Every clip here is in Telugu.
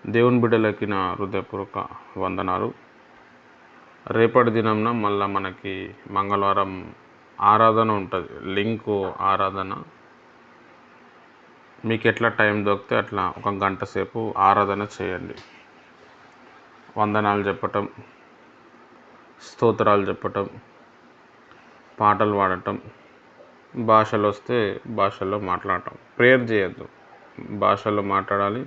దేవుని బిడ్డలకి నా హృదయపూర్వక వందనాలు. రేపటి దినంన మళ్ళీ మనకి మంగళవారం ఆరాధన ఉంటుంది. లింకు ఆరాధన మీకు ఎట్లా టైం దొరికితే అట్లా 1 గంట సేపు ఆరాధన చేయండి. వందనాలు చెప్పటం, స్తోత్రాలు చెప్పటం, పాటలు పాడటం, భాషలు వస్తే భాషల్లో మాట్లాడటం. ప్రేయర్ చేయొద్దు, భాషల్లో మాట్లాడాలి,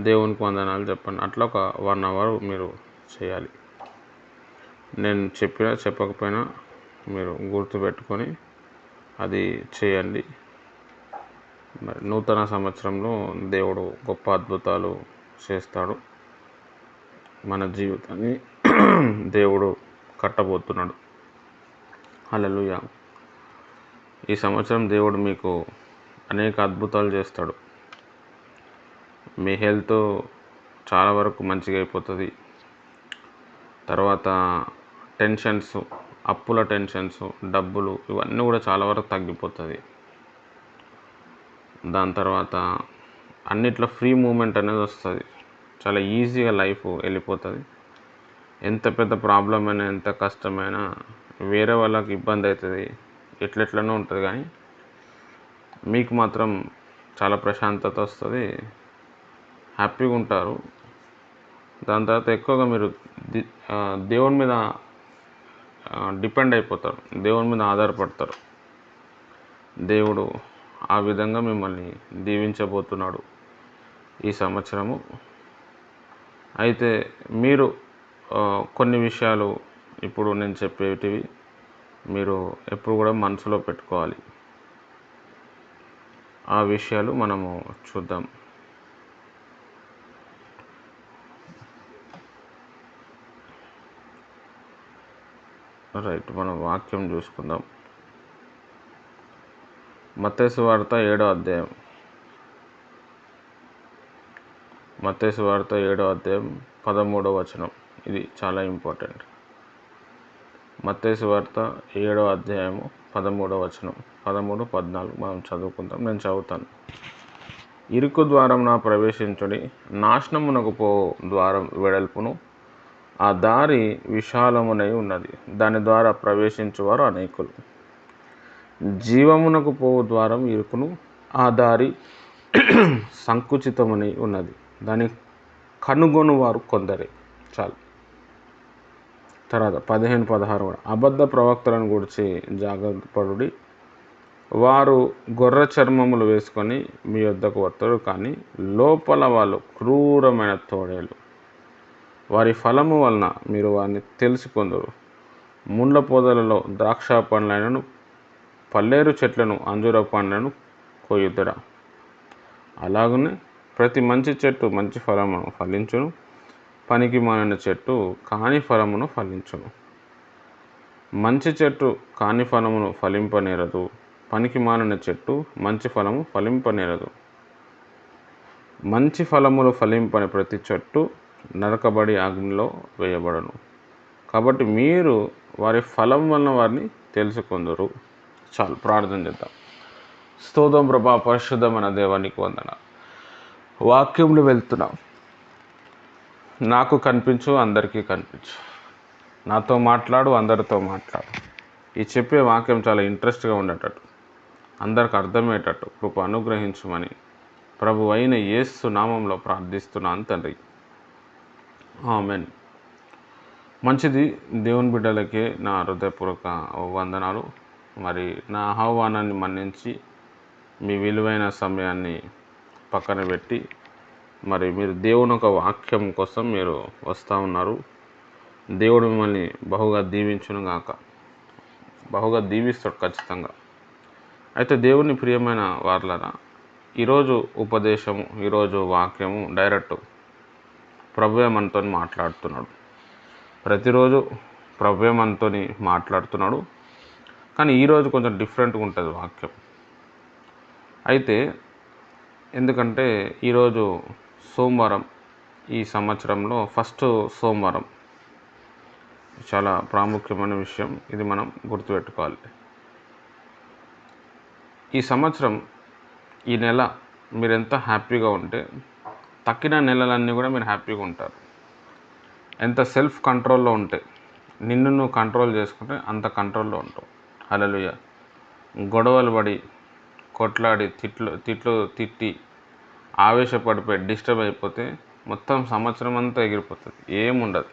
దేవునికి వందనాలు చెప్పండి. అట్లా ఒక 1 అవర్ మీరు చేయాలి. నేను చెప్పినా చెప్పకపోయినా మీరు గుర్తుపెట్టుకొని అది చేయండి. మరి నూతన సంవత్సరంలో దేవుడు గొప్ప అద్భుతాలు చేస్తాడు. మన జీవితాన్ని దేవుడు కట్టబోతున్నాడు. హల్లెలూయా. ఈ సంవత్సరం దేవుడు మీకు అనేక అద్భుతాలు చేస్తాడు. మీ హెల్త్ చాలా వరకు మంచిగా అయిపోతుంది. తర్వాత టెన్షన్స్, అప్పుల టెన్షన్స్, డబ్బులు ఇవన్నీ కూడా చాలా వరకు తగ్గిపోతుంది. దాని తర్వాత అన్నిట్లో ఫ్రీ మూమెంట్ అనేది వస్తుంది. చాలా ఈజీగా లైఫ్ వెళ్ళిపోతుంది. ఎంత పెద్ద ప్రాబ్లం అయినా, ఎంత కష్టమైనా, వేరే వాళ్ళకి ఇబ్బంది అవుతుంది, ఎట్లెట్లనో ఉంటుంది, కానీ మీకు మాత్రం చాలా ప్రశాంతత వస్తుంది, హ్యాపీగా ఉంటారు. దాని తర్వాత ఎక్కువగా మీరు దేవుని మీద డిపెండ్ అయిపోతారు, దేవుని మీద ఆధారపడతారు. దేవుడు ఆ విధంగా మిమ్మల్ని దీవించబోతున్నాడు ఈ సంవత్సరము. అయితే మీరు కొన్ని విషయాలు ఇప్పుడు నేను చెప్పేటివి మీరు ఎప్పుడు కూడా మనసులో పెట్టుకోవాలి. ఆ విషయాలు మనము చూద్దాం. రైట్, మనం వాక్యం చూసుకుందాం. మత్తయి సువార్త 7వ అధ్యాయం. మత్తయి సువార్త 7వ అధ్యాయం 13వ వచనం. ఇది చాలా ఇంపార్టెంట్. మత్తయి సువార్త 7వ అధ్యాయము 13వ వచనం, 13, 14 మనం చదువుకుందాం. నేను చదువుతాను. ఇరుకు ద్వారమున ప్రవేశించుడి, నాశనమునకు పో ద్వారం వెడల్పును, ఆ దారి విశాలమునై ఉన్నది, దాని ద్వారా ప్రవేశించువారు అనేకులు. జీవమునకు పోవు ద్వారం ఇరుకును, ఆ దారి సంకుచితమునై ఉన్నది, దాన్ని కనుగొనువారు కొందరే. చాలు. తర్వాత 15, 16 కూడా. అబద్ధ ప్రవక్తలను గురించి జాగ్రత్త పడుడి, వారు గొర్రె చర్మములు వేసుకొని మీ వద్దకు వస్తారు, కానీ లోపల వాళ్ళు క్రూరమైన తోడేలు. వారి ఫలము వలన మీరు వారిని తెలుసుకొందురు. ముండ్ల పొదలలో ద్రాక్ష పండ్లైనను, పల్లేరు చెట్లను, అంజూర పండ్లను కొయ్యుదురా. అలాగనే ప్రతి మంచి చెట్టు మంచి ఫలమును ఫలించును, పనికి మాలిన చెట్టు కాని ఫలమును ఫలించును. మంచి చెట్టు కాని ఫలమును ఫలింపనేరదు, పనికి మాలిన చెట్టు మంచి ఫలము ఫలింపనేరదు. మంచి ఫలములు ఫలింపని ప్రతి చెట్టు నరకబడి అగ్నిలో వేయబడను. కాబట్టి మీరు వారి ఫలం వలన వారిని తెలుసుకొందురు. చాలు, ప్రార్థన చేద్దాం. స్తోత్రం ప్రభా, పరిశుద్ధమైన దేవానికి వందనాలు. వాక్యంలో వెళ్తున్నాం. నాకు కనిపించు, అందరికీ కనిపించు. నాతో మాట్లాడు, అందరితో మాట్లాడు. ఈ చెప్పే వాక్యం చాలా ఇంట్రెస్ట్గా ఉండేటట్టు, అందరికి అర్థమయ్యేటట్టు కృప అనుగ్రహించమని ప్రభు అయిన యేసు నామంలో ప్రార్థిస్తున్నాను తండ్రి. ఆమెన్. మంచిది. దేవుని బిడ్డలకే నా హృదయపూర్వక వందనాలు. మరి నా ఆహ్వానాన్ని మన్నించి మీ విలువైన సమయాన్ని పక్కన పెట్టి మరి మీరు దేవుని ఒక వాక్యం కోసం మీరు వస్తూ ఉన్నారు. దేవుడు మిమ్మల్ని బహుగా దీవించును గాక. బహుగా దీవిస్తాడు ఖచ్చితంగా. అయితే దేవుని ప్రియమైన వారలారా, ఈరోజు ఉపదేశము, ఈరోజు వాక్యము డైరెక్ట్ ప్రభువే మనతో మాట్లాడుతున్నాడు. ప్రతిరోజు ప్రభువే మనతో మాట్లాడుతున్నాడు, కానీ ఈరోజు కొంచెం డిఫరెంట్గా ఉంటుంది వాక్యం. అయితే ఎందుకంటే ఈరోజు సోమవారం, ఈ సంవత్సరంలో ఫస్ట్ సోమవారం. చాలా ప్రాముఖ్యమైన విషయం, ఇది మనం గుర్తుపెట్టుకోవాలి. ఈ సంవత్సరం, ఈ నెల మీరు ఎంత హ్యాపీగా ఉంటే తక్కిన నెలలన్నీ కూడా మీరు హ్యాపీగా ఉంటారు. ఎంత సెల్ఫ్ కంట్రోల్లో ఉంటే, నిన్ను నువ్వు కంట్రోల్ చేసుకుంటే అంత కంట్రోల్లో ఉంటావు. హల్లెలూయా. గొడవలు పడి, కొట్లాడి, తిట్టి ఆవేశపడిపోయి డిస్టర్బ్ అయిపోతే మొత్తం సంవత్సరం అంతా ఎగిరిపోతుంది, ఏముండదు.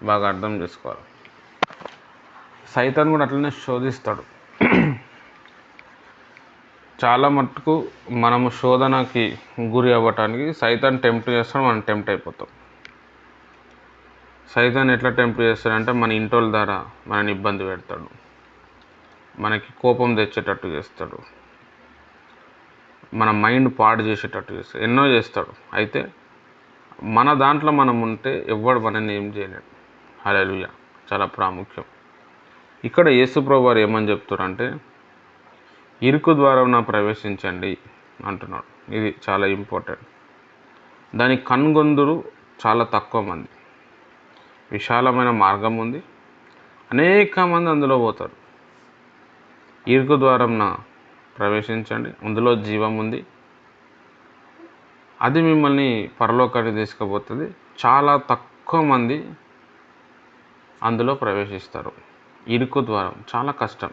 బాగా అర్థం చేసుకోవాలి. సైతాన్ కూడా అట్లనే శోధిస్తాడు. చాలా మట్టుకు మనము శోధనకి గురి అవ్వటానికి సైతాన్ టెంప్ట్ చేస్తాడు, మనం టెంప్ట్ అయిపోతాం. సైతాన్ ఎట్లా టెంప్ట్ చేస్తాడంటే మన ఇంటోళ్ళ ద్వారా మనని ఇబ్బంది పెడతాడు, మనకి కోపం తెచ్చేటట్టు చేస్తాడు, మన మైండ్ పాడు చేసేటట్టు చేస్తాడు, ఎన్నో చేస్తాడు. అయితే మన దాంట్లో మనం ఉంటే ఎవ్వడు మనల్ని ఏం చేయలేడు. హల్లెలూయా. చాలా ప్రాముఖ్యం. ఇక్కడ యేసుప్రభువు వారు ఏమని చెప్తారంటే, ఇరుకు ద్వారం ప్రవేశించండి అంటున్నాడు. ఇది చాలా ఇంపార్టెంట్. దానికి కనుగొందురు చాలా తక్కువ మంది. విశాలమైన మార్గం ఉంది, అనేక మంది అందులో పోతారు. ఇరుకు ద్వారం ప్రవేశించండి, అందులో జీవం ఉంది, అది మిమ్మల్ని పరలోకానికి తీసుకుపోతుంది. చాలా తక్కువ మంది అందులో ప్రవేశిస్తారు. ఇరుకు ద్వారం చాలా కష్టం.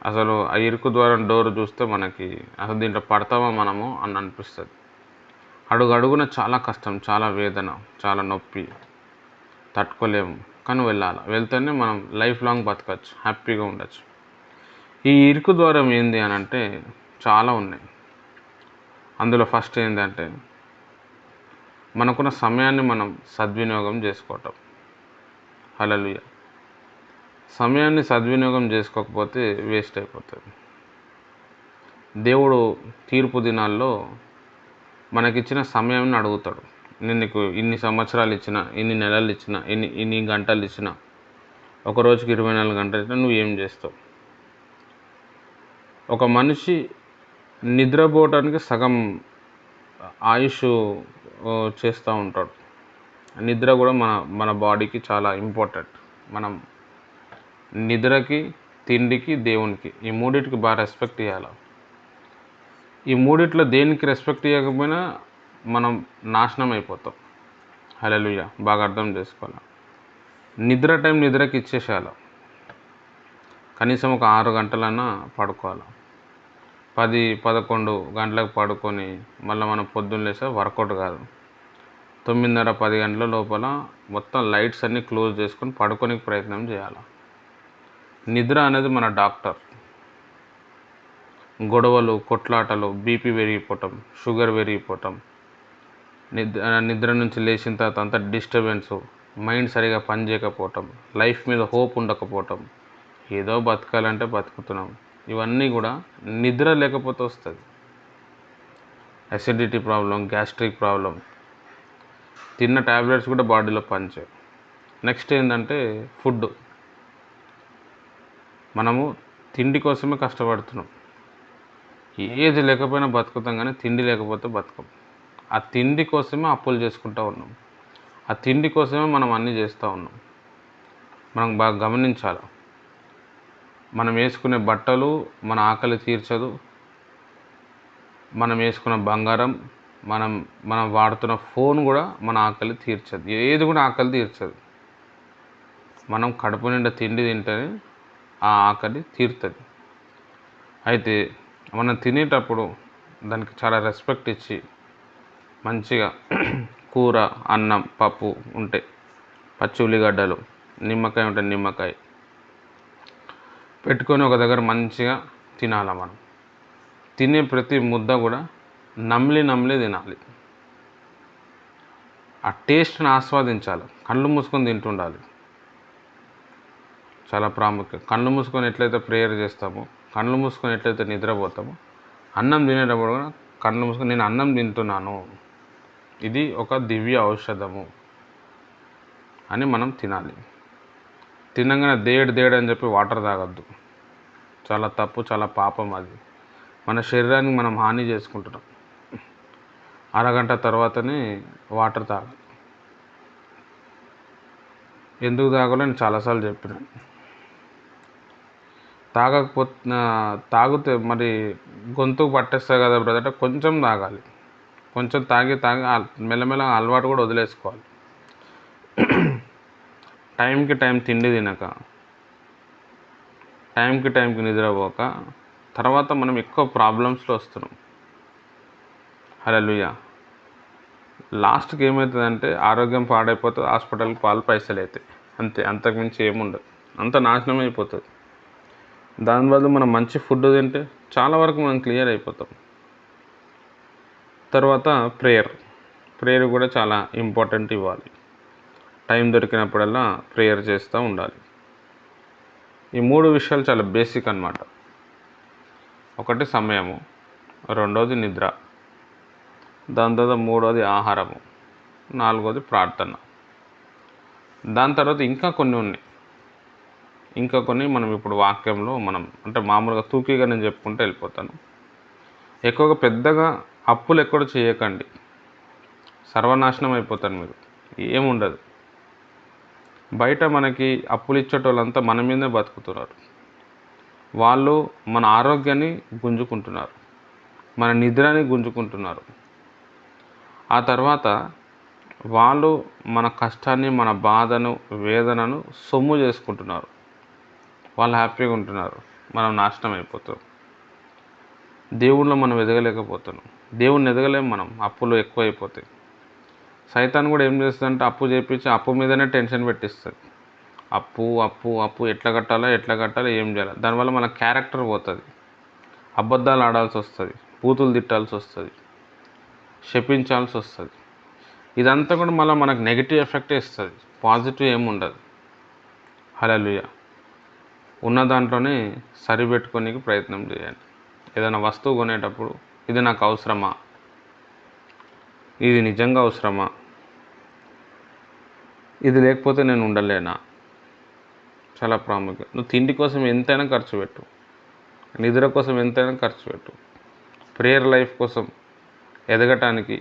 అసలు ఆ ఇరుకు ద్వారం డోర్ చూస్తే మనకి అసలు దీంట్లో పడతామా మనము అని అనిపిస్తుంది. అడుగున చాలా కష్టం, చాలా వేదన, చాలా నొప్పి, తట్టుకోలేము. కానీ వెళ్ళాలి. వెళ్తేనే మనం లైఫ్ లాంగ్ బతకచ్చు, హ్యాపీగా ఉండొచ్చు. ఈ ఇరుకు ద్వారం ఏంది అని అంటే చాలా ఉన్నాయి. అందులో ఫస్ట్ ఏంటంటే మనకున్న సమయాన్ని మనం సద్వినియోగం చేసుకోవటం. హల్లెలూయా. సమయాన్ని సద్వినియోగం చేసుకోకపోతే వేస్ట్ అయిపోతుంది. దేవుడు తీర్పు దినాల్లో మనకిచ్చిన సమయాన్ని అడుగుతాడు. నేను నీకు ఇన్ని సంవత్సరాలు ఇచ్చిన, ఇన్ని నెలలు ఇచ్చిన, ఇన్ని గంటలు ఇచ్చిన, ఒక రోజుకి 24 గంటలు ఇచ్చిన, నువ్వు ఏం చేస్తావు? ఒక మనిషి నిద్రపోవటానికి సగం ఆయుష్ చేస్తూ ఉంటాడు. నిద్ర కూడా మన బాడీకి చాలా ఇంపార్టెంట్. మనం నిద్రకి, తిండికి, దేవునికి, ఈ మూడింటికి బాగా రెస్పెక్ట్ ఇవ్వాలి. ఈ మూడిట్లో దేనికి రెస్పెక్ట్ ఇవ్వకపోయినా మనం నాశనం అయిపోతాం. హల్లెలూయా. బాగా అర్థం చేసుకోవాలి. నిద్ర టైం నిద్రకి ఇచ్చేసేయాలి. కనీసం ఒక 6 గంటలన్నా పడుకోవాలి. 10-11 గంటలకు పడుకొని మళ్ళీ మనం పొద్దున్న లేస్తే వర్కౌట్ కాదు. 9:30-10 గంటల లోపల మొత్తం లైట్స్ అన్నీ క్లోజ్ చేసుకొని పడుకోనికి ప్రయత్నం చేయాలి. నిద్ర అనేది మన డాక్టర్. గొడవలు, కొట్లాటలు, బీపీ పెరిగిపోవటం, షుగర్ పెరిగిపోవటం, నిద్ర నుంచి లేచిన తర్వాత అంతా డిస్టర్బెన్సు, మైండ్ సరిగా పనిచేయకపోవటం, లైఫ్ మీద హోప్ ఉండకపోవటం, ఏదో బతకాలంటే బతుకుతున్నాం, ఇవన్నీ కూడా నిద్ర లేకపోతే వస్తుంది. అసిడిటీ ప్రాబ్లం, గ్యాస్ట్రిక్ ప్రాబ్లం, తిన్న ట్యాబ్లెట్స్ కూడా బాడీలో పనిచేయవు. నెక్స్ట్ ఏంటంటే ఫుడ్. మనము తిండి కోసమే కష్టపడుతున్నాం. ఏది లేకపోయినా బతుకుతాం, కానీ తిండి లేకపోతే బతకం. ఆ తిండి కోసమే అప్పులు చేసుకుంటూ ఉన్నాం. ఆ తిండి కోసమే మనం అన్నీ చేస్తూ ఉన్నాం. మనం బాగా గమనించాలి. మనం వేసుకునే బట్టలు మన ఆకలి తీర్చదు. మనం వేసుకున్న బంగారం, మనం వాడుతున్న ఫోన్ కూడా మన ఆకలి తీర్చదు. ఏది కూడా ఆకలి తీర్చదు. మనం కడుపు నిండా తిండి తింటేనే ఆ ఆకలి తీరుతుంది. అయితే మనం తినేటప్పుడు దానికి చాలా రెస్పెక్ట్ ఇచ్చి మంచిగా కూర, అన్నం, పప్పు ఉంటే, పచ్చి ఉల్లిగడ్డలు, నిమ్మకాయ ఉంటే నిమ్మకాయ పెట్టుకొని ఒక దగ్గర మంచిగా తినాలి. మనం తినే ప్రతి ముద్ద కూడా నమిలి తినాలి. ఆ టేస్ట్ని ఆస్వాదించాలి. కళ్ళు మూసుకొని తింటుండాలి. చాలా ప్రాముఖ్యం. కళ్ళు మూసుకొని ఎట్లయితే ప్రేయర్ చేస్తామో, కళ్ళు మూసుకొని ఎట్లయితే నిద్రపోతామో, అన్నం తినేటప్పుడు కూడా కళ్ళు మూసుకొని నేను అన్నం తింటున్నాను, ఇది ఒక దివ్య ఔషధము అని మనం తినాలి. తినగానే దేడు అని చెప్పి వాటర్ తాగొద్దు. చాలా తప్పు, చాలా పాపం అది. మన శరీరానికి మనం హాని చేసుకుంటున్నాం. అరగంట తర్వాతనే వాటర్ తాగాలి. ఎందుకు తాగాలో నేను చాలాసార్లు చెప్పినాను. తాగితే మరి గొంతుకు పట్టేస్తాయి కదా బ్రదర్ అంటే కొంచెం తాగాలి. కొంచెం తాగి మెల్లమెల్ల అలవాటు కూడా వదిలేసుకోవాలి. టైంకి టైం తిండి తినక, టైంకి నిద్రపోక తర్వాత మనం ఎక్కువ ప్రాబ్లమ్స్లో వస్తున్నాం. హల్లెలూయా. లాస్ట్కి ఏమవుతుందంటే ఆరోగ్యం పాడైపోతుంది, హాస్పిటల్కి పైసలు అవుతాయి అంతే, అంతకుమించి ఏముండదు, అంత నాశనం అయిపోతుంది. దాని బదులు మనం మంచి ఫుడ్ తింటే చాలా వరకు మనం క్లియర్ అయిపోతాం. తర్వాత ప్రేయర్ కూడా చాలా ఇంపార్టెంట్ ఇవ్వాలి. టైం దొరికినప్పుడల్లా ప్రేయర్ చేస్తూ ఉండాలి. ఈ 3 విషయాలు చాలా బేసిక్ అన్నమాట. ఒకటి సమయము, రెండోది నిద్ర, దాని తర్వాత మూడోది ఆహారము, నాలుగోది ప్రార్థన. దాని తర్వాత ఇంకా కొన్ని ఉన్నాయి. ఇంకా కొన్ని మనం ఇప్పుడు వాక్యంలో అంటే మామూలుగా తూకీగా నేను చెప్పుకుంటూ వెళ్ళిపోతాను. ఎక్కువగా పెద్దగా అప్పులు ఎక్కడ చేయకండి, సర్వనాశనం అయిపోతారు మీరు. ఏముండదు. బయట మనకి అప్పులు ఇచ్చేటోళ్ళంతా మన మీదే బతుకుతున్నారు. వాళ్ళు మన ఆరోగ్యాన్ని గుంజుకుంటున్నారు, మన నిద్రని గుంజుకుంటున్నారు. ఆ తర్వాత వాళ్ళు మన కష్టాన్ని, మన బాధను, వేదనను సొమ్ము చేసుకుంటున్నారు. వాళ్ళు హ్యాపీగా ఉంటున్నారు, మనం నాశనం అయిపోతాం. దేవుళ్ళో మనం ఎదగలేకపోతున్నాం. దేవుణ్ణి ఎదగలేం మనం, అప్పులు ఎక్కువ అయిపోతాయి. సైతాన్ కూడా ఏం చేస్తుందంటే అప్పు చేయించి అప్పు మీదనే టెన్షన్ పెట్టిస్తుంది. అప్పు అప్పు అప్పు ఎట్లా కట్టాలో ఏం చేయాలి. దానివల్ల మన క్యారెక్టర్ పోతుంది, అబద్ధాలు ఆడాల్సి వస్తుంది, బూతులు తిట్టాల్సి వస్తుంది, శపించాల్సి వస్తుంది. ఇదంతా కూడా మళ్ళీ మనకు నెగిటివ్ ఎఫెక్టే ఇస్తుంది, పాజిటివ్ ఏమి ఉండదు. హల్లెలూయా. ఉన్న దాంట్లోనే సరిపెట్టుకోనికి ప్రయత్నం చేయండి. ఏదైనా వస్తువు కొనేటప్పుడు ఇది నాకు అవసరమా, ఇది నిజంగా అవసరమా, ఇది లేకపోతే నేను ఉండలేనా, చాలా ప్రాముఖ్యం. నువ్వు తిండి కోసం ఎంతైనా ఖర్చు పెట్టు, నిద్ర కోసం ఎంతైనా ఖర్చు పెట్టు, ప్రేయర్ లైఫ్ కోసం ఎదగటానికి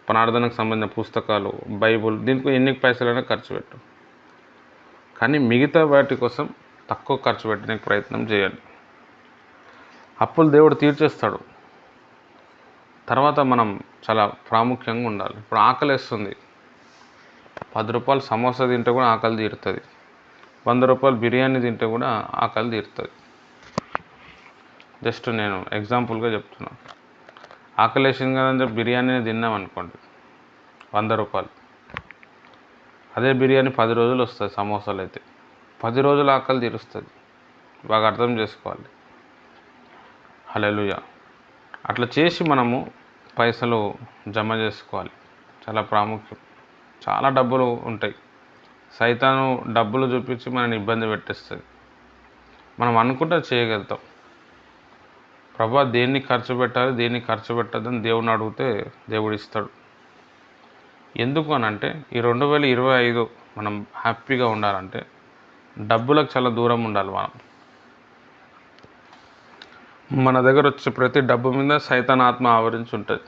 ప్రార్థనకు సంబంధించిన పుస్తకాలు, బైబుల్, దీనికి ఎన్ని పైసలైనా ఖర్చు పెట్టు. కానీ మిగతా వాటి కోసం తక్కువ ఖర్చు పెట్టడానికి ప్రయత్నం చేయండి. అప్పులు దేవుడు తీర్చేస్తాడు. తర్వాత మనం చాలా ప్రాముఖ్యంగా ఉండాలి. ఇప్పుడు ఆకలి వేస్తుంది, 10 రూపాయలు సమోసా తింటే కూడా ఆకలి తీరుతుంది, 100 రూపాయలు బిర్యానీ తింటే కూడా ఆకలి తీరుతుంది. జస్ట్ నేను ఎగ్జాంపుల్గా చెప్తున్నాను. ఆకలి వేసింది కదని చెప్పి బిర్యానీ తిన్నాం అనుకోండి, 100 రూపాయలు. అదే బిర్యానీ 10 రోజులు వస్తుంది, సమోసాలు అయితే 10 రోజులు ఆకలి తీరుస్తుంది. బాగా అర్థం చేసుకోవాలి. హల్లెలూయా. అట్లా చేసి మనము పైసలు జమ చేసుకోవాలి, చాలా ప్రాముఖ్యం. చాలా డబ్బులు ఉంటాయి, సైతాను డబ్బులు చూపించి మనని ఇబ్బంది పెట్టేస్తుంది. మనం అనుకుంటే చేయగలుగుతాం. ప్రభా దేన్ని ఖర్చు పెట్టాలి, దేన్ని ఖర్చు పెట్టద్దని దేవుని అడిగితే దేవుడు ఇస్తాడు. ఎందుకు అనంటే ఈ 2025 మనం హ్యాపీగా ఉండాలంటే డబ్బులకు చాలా దూరం ఉండాలి. మన దగ్గర వచ్చే ప్రతి డబ్బు మీద సైతాన్ ఆత్మ ఆవరించి ఉంటుంది.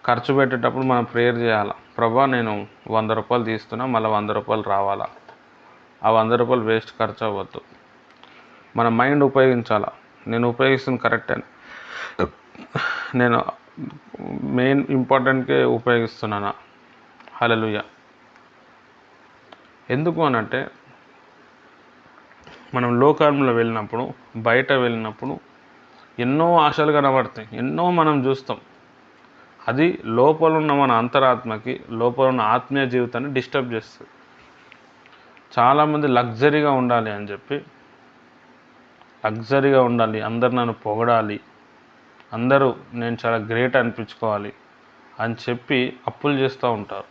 ఖర్చు పెట్టేటప్పుడు మనం ప్రేయర్ చేయాలి. ప్రభా నేను 100 రూపాయలు తీస్తున్నా, మళ్ళీ 100 రూపాయలు రావాలా, ఆ 100 రూపాయలు వేస్ట్ ఖర్చు అవ్వద్దు. మన మైండ్ ఉపయోగించాలా, నేను ఉపయోగిస్తుంది కరెక్ట్ అని, నేను మెయిన్ ఇంపార్టెంట్కే ఉపయోగిస్తున్నానా. హల్లెలూయా. ఎందుకు అనంటే మనం లోకంలో వెళ్ళినప్పుడు, బయట వెళ్ళినప్పుడు ఎన్నో ఆశలు కనబడతాయి, ఎన్నో మనం చూస్తాం. అది లోపల ఉన్న మన అంతరాత్మకి, లోపల ఉన్న ఆత్మీయ జీవితాన్ని డిస్టర్బ్ చేస్తుంది. చాలామంది లగ్జరీగా ఉండాలి అని చెప్పి, అందరు నన్ను పొగడాలి, అందరూ నేను చాలా గ్రేట్ అనిపించుకోవాలి అని చెప్పి అప్పులు చేస్తూ ఉంటారు.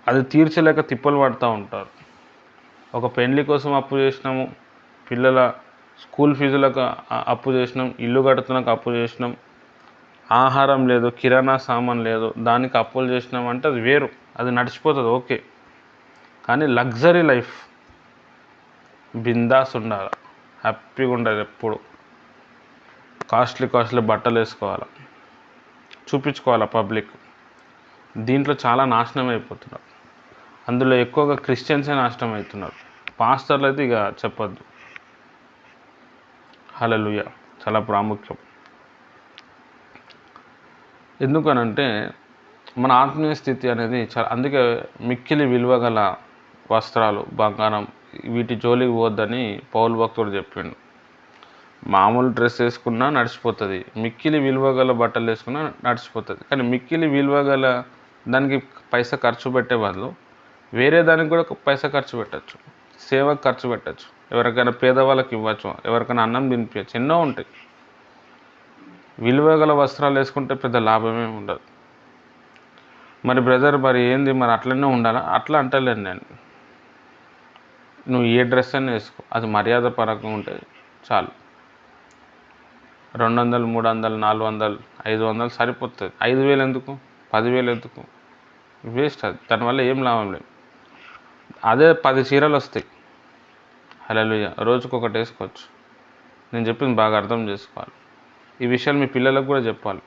అది తీర్చలేక తిప్పలు పడుతూ ఉంటారు. ఒక పెళ్లి కోసం అప్పు చేసినాము, పిల్లల స్కూల్ ఫీజులకు అప్పు చేసినాం, ఇల్లు కడుతున్నకు అప్పు చేసినాం, ఆహారం లేదు, కిరాణా సామాన్ లేదు, దానికి అప్పులు చేసినాం అంటే అది వేరు, అది నడిచిపోతుంది, ఓకే. కానీ లగ్జరీ లైఫ్, బిందాస్ ఉండాలి, హ్యాపీగా ఉండాలి, ఎప్పుడు కాస్ట్లీ బట్టలు వేసుకోవాలి, చూపించుకోవాలి పబ్లిక్. దీంట్లో చాలా నాశనం అయిపోతున్నారు. అందులో ఎక్కువగా క్రిస్టియన్సే నాశనం అవుతున్నారు, పాస్టర్లు అయితే ఇక చెప్పొద్దు. హల్లెలూయా. చాలా ప్రాముఖ్యం. ఎందుకనంటే మన ఆత్మీయ స్థితి అనేది చాలా, అందుకే మిక్కిలి విలువ గల వస్త్రాలు, బంగారం వీటి జోలికి పోవద్దని పౌలు భక్తుడు చెప్పిండు. మామూలు డ్రెస్ వేసుకున్నా నడిచిపోతుంది, మిక్కిలి విలువ గల బట్టలు వేసుకున్నా నడిచిపోతుంది. కానీ మిక్కిలి విలువ గల దానికి పైసా ఖర్చు పెట్టే బదులు వేరే దానికి కూడా పైసా ఖర్చు పెట్టచ్చు, సేవకు ఖర్చు పెట్టచ్చు, ఎవరికైనా పేదవాళ్ళకి ఇవ్వచ్చు, ఎవరికైనా అన్నం తినిపించచ్చు, ఎన్నో ఉంటాయి. విలువ గల వస్త్రాలు వేసుకుంటే పెద్ద లాభమే ఉండదు. మరి బ్రదర్ మరి ఏంది, మరి అట్లనే ఉండాలా? అట్లా అంటలేను నేను. నువ్వు ఏ డ్రెస్ అయినా వేసుకో, అది మర్యాద పరంగా ఉంటే చాలు. 200, 300, 400, 500 సరిపోతుంది. 5000 ఎందుకు, 10,000 ఎందుకు? వేస్ట్. అది దానివల్ల ఏం లాభం లేదు. అదే 10 చీరలు వస్తాయి, హల్లెలూయా, రోజుకు ఒకటి వేసుకోవచ్చు. నేను చెప్పింది బాగా అర్థం చేసుకోవాలి. ఈ విషయాలు మీ పిల్లలకు కూడా చెప్పాలి.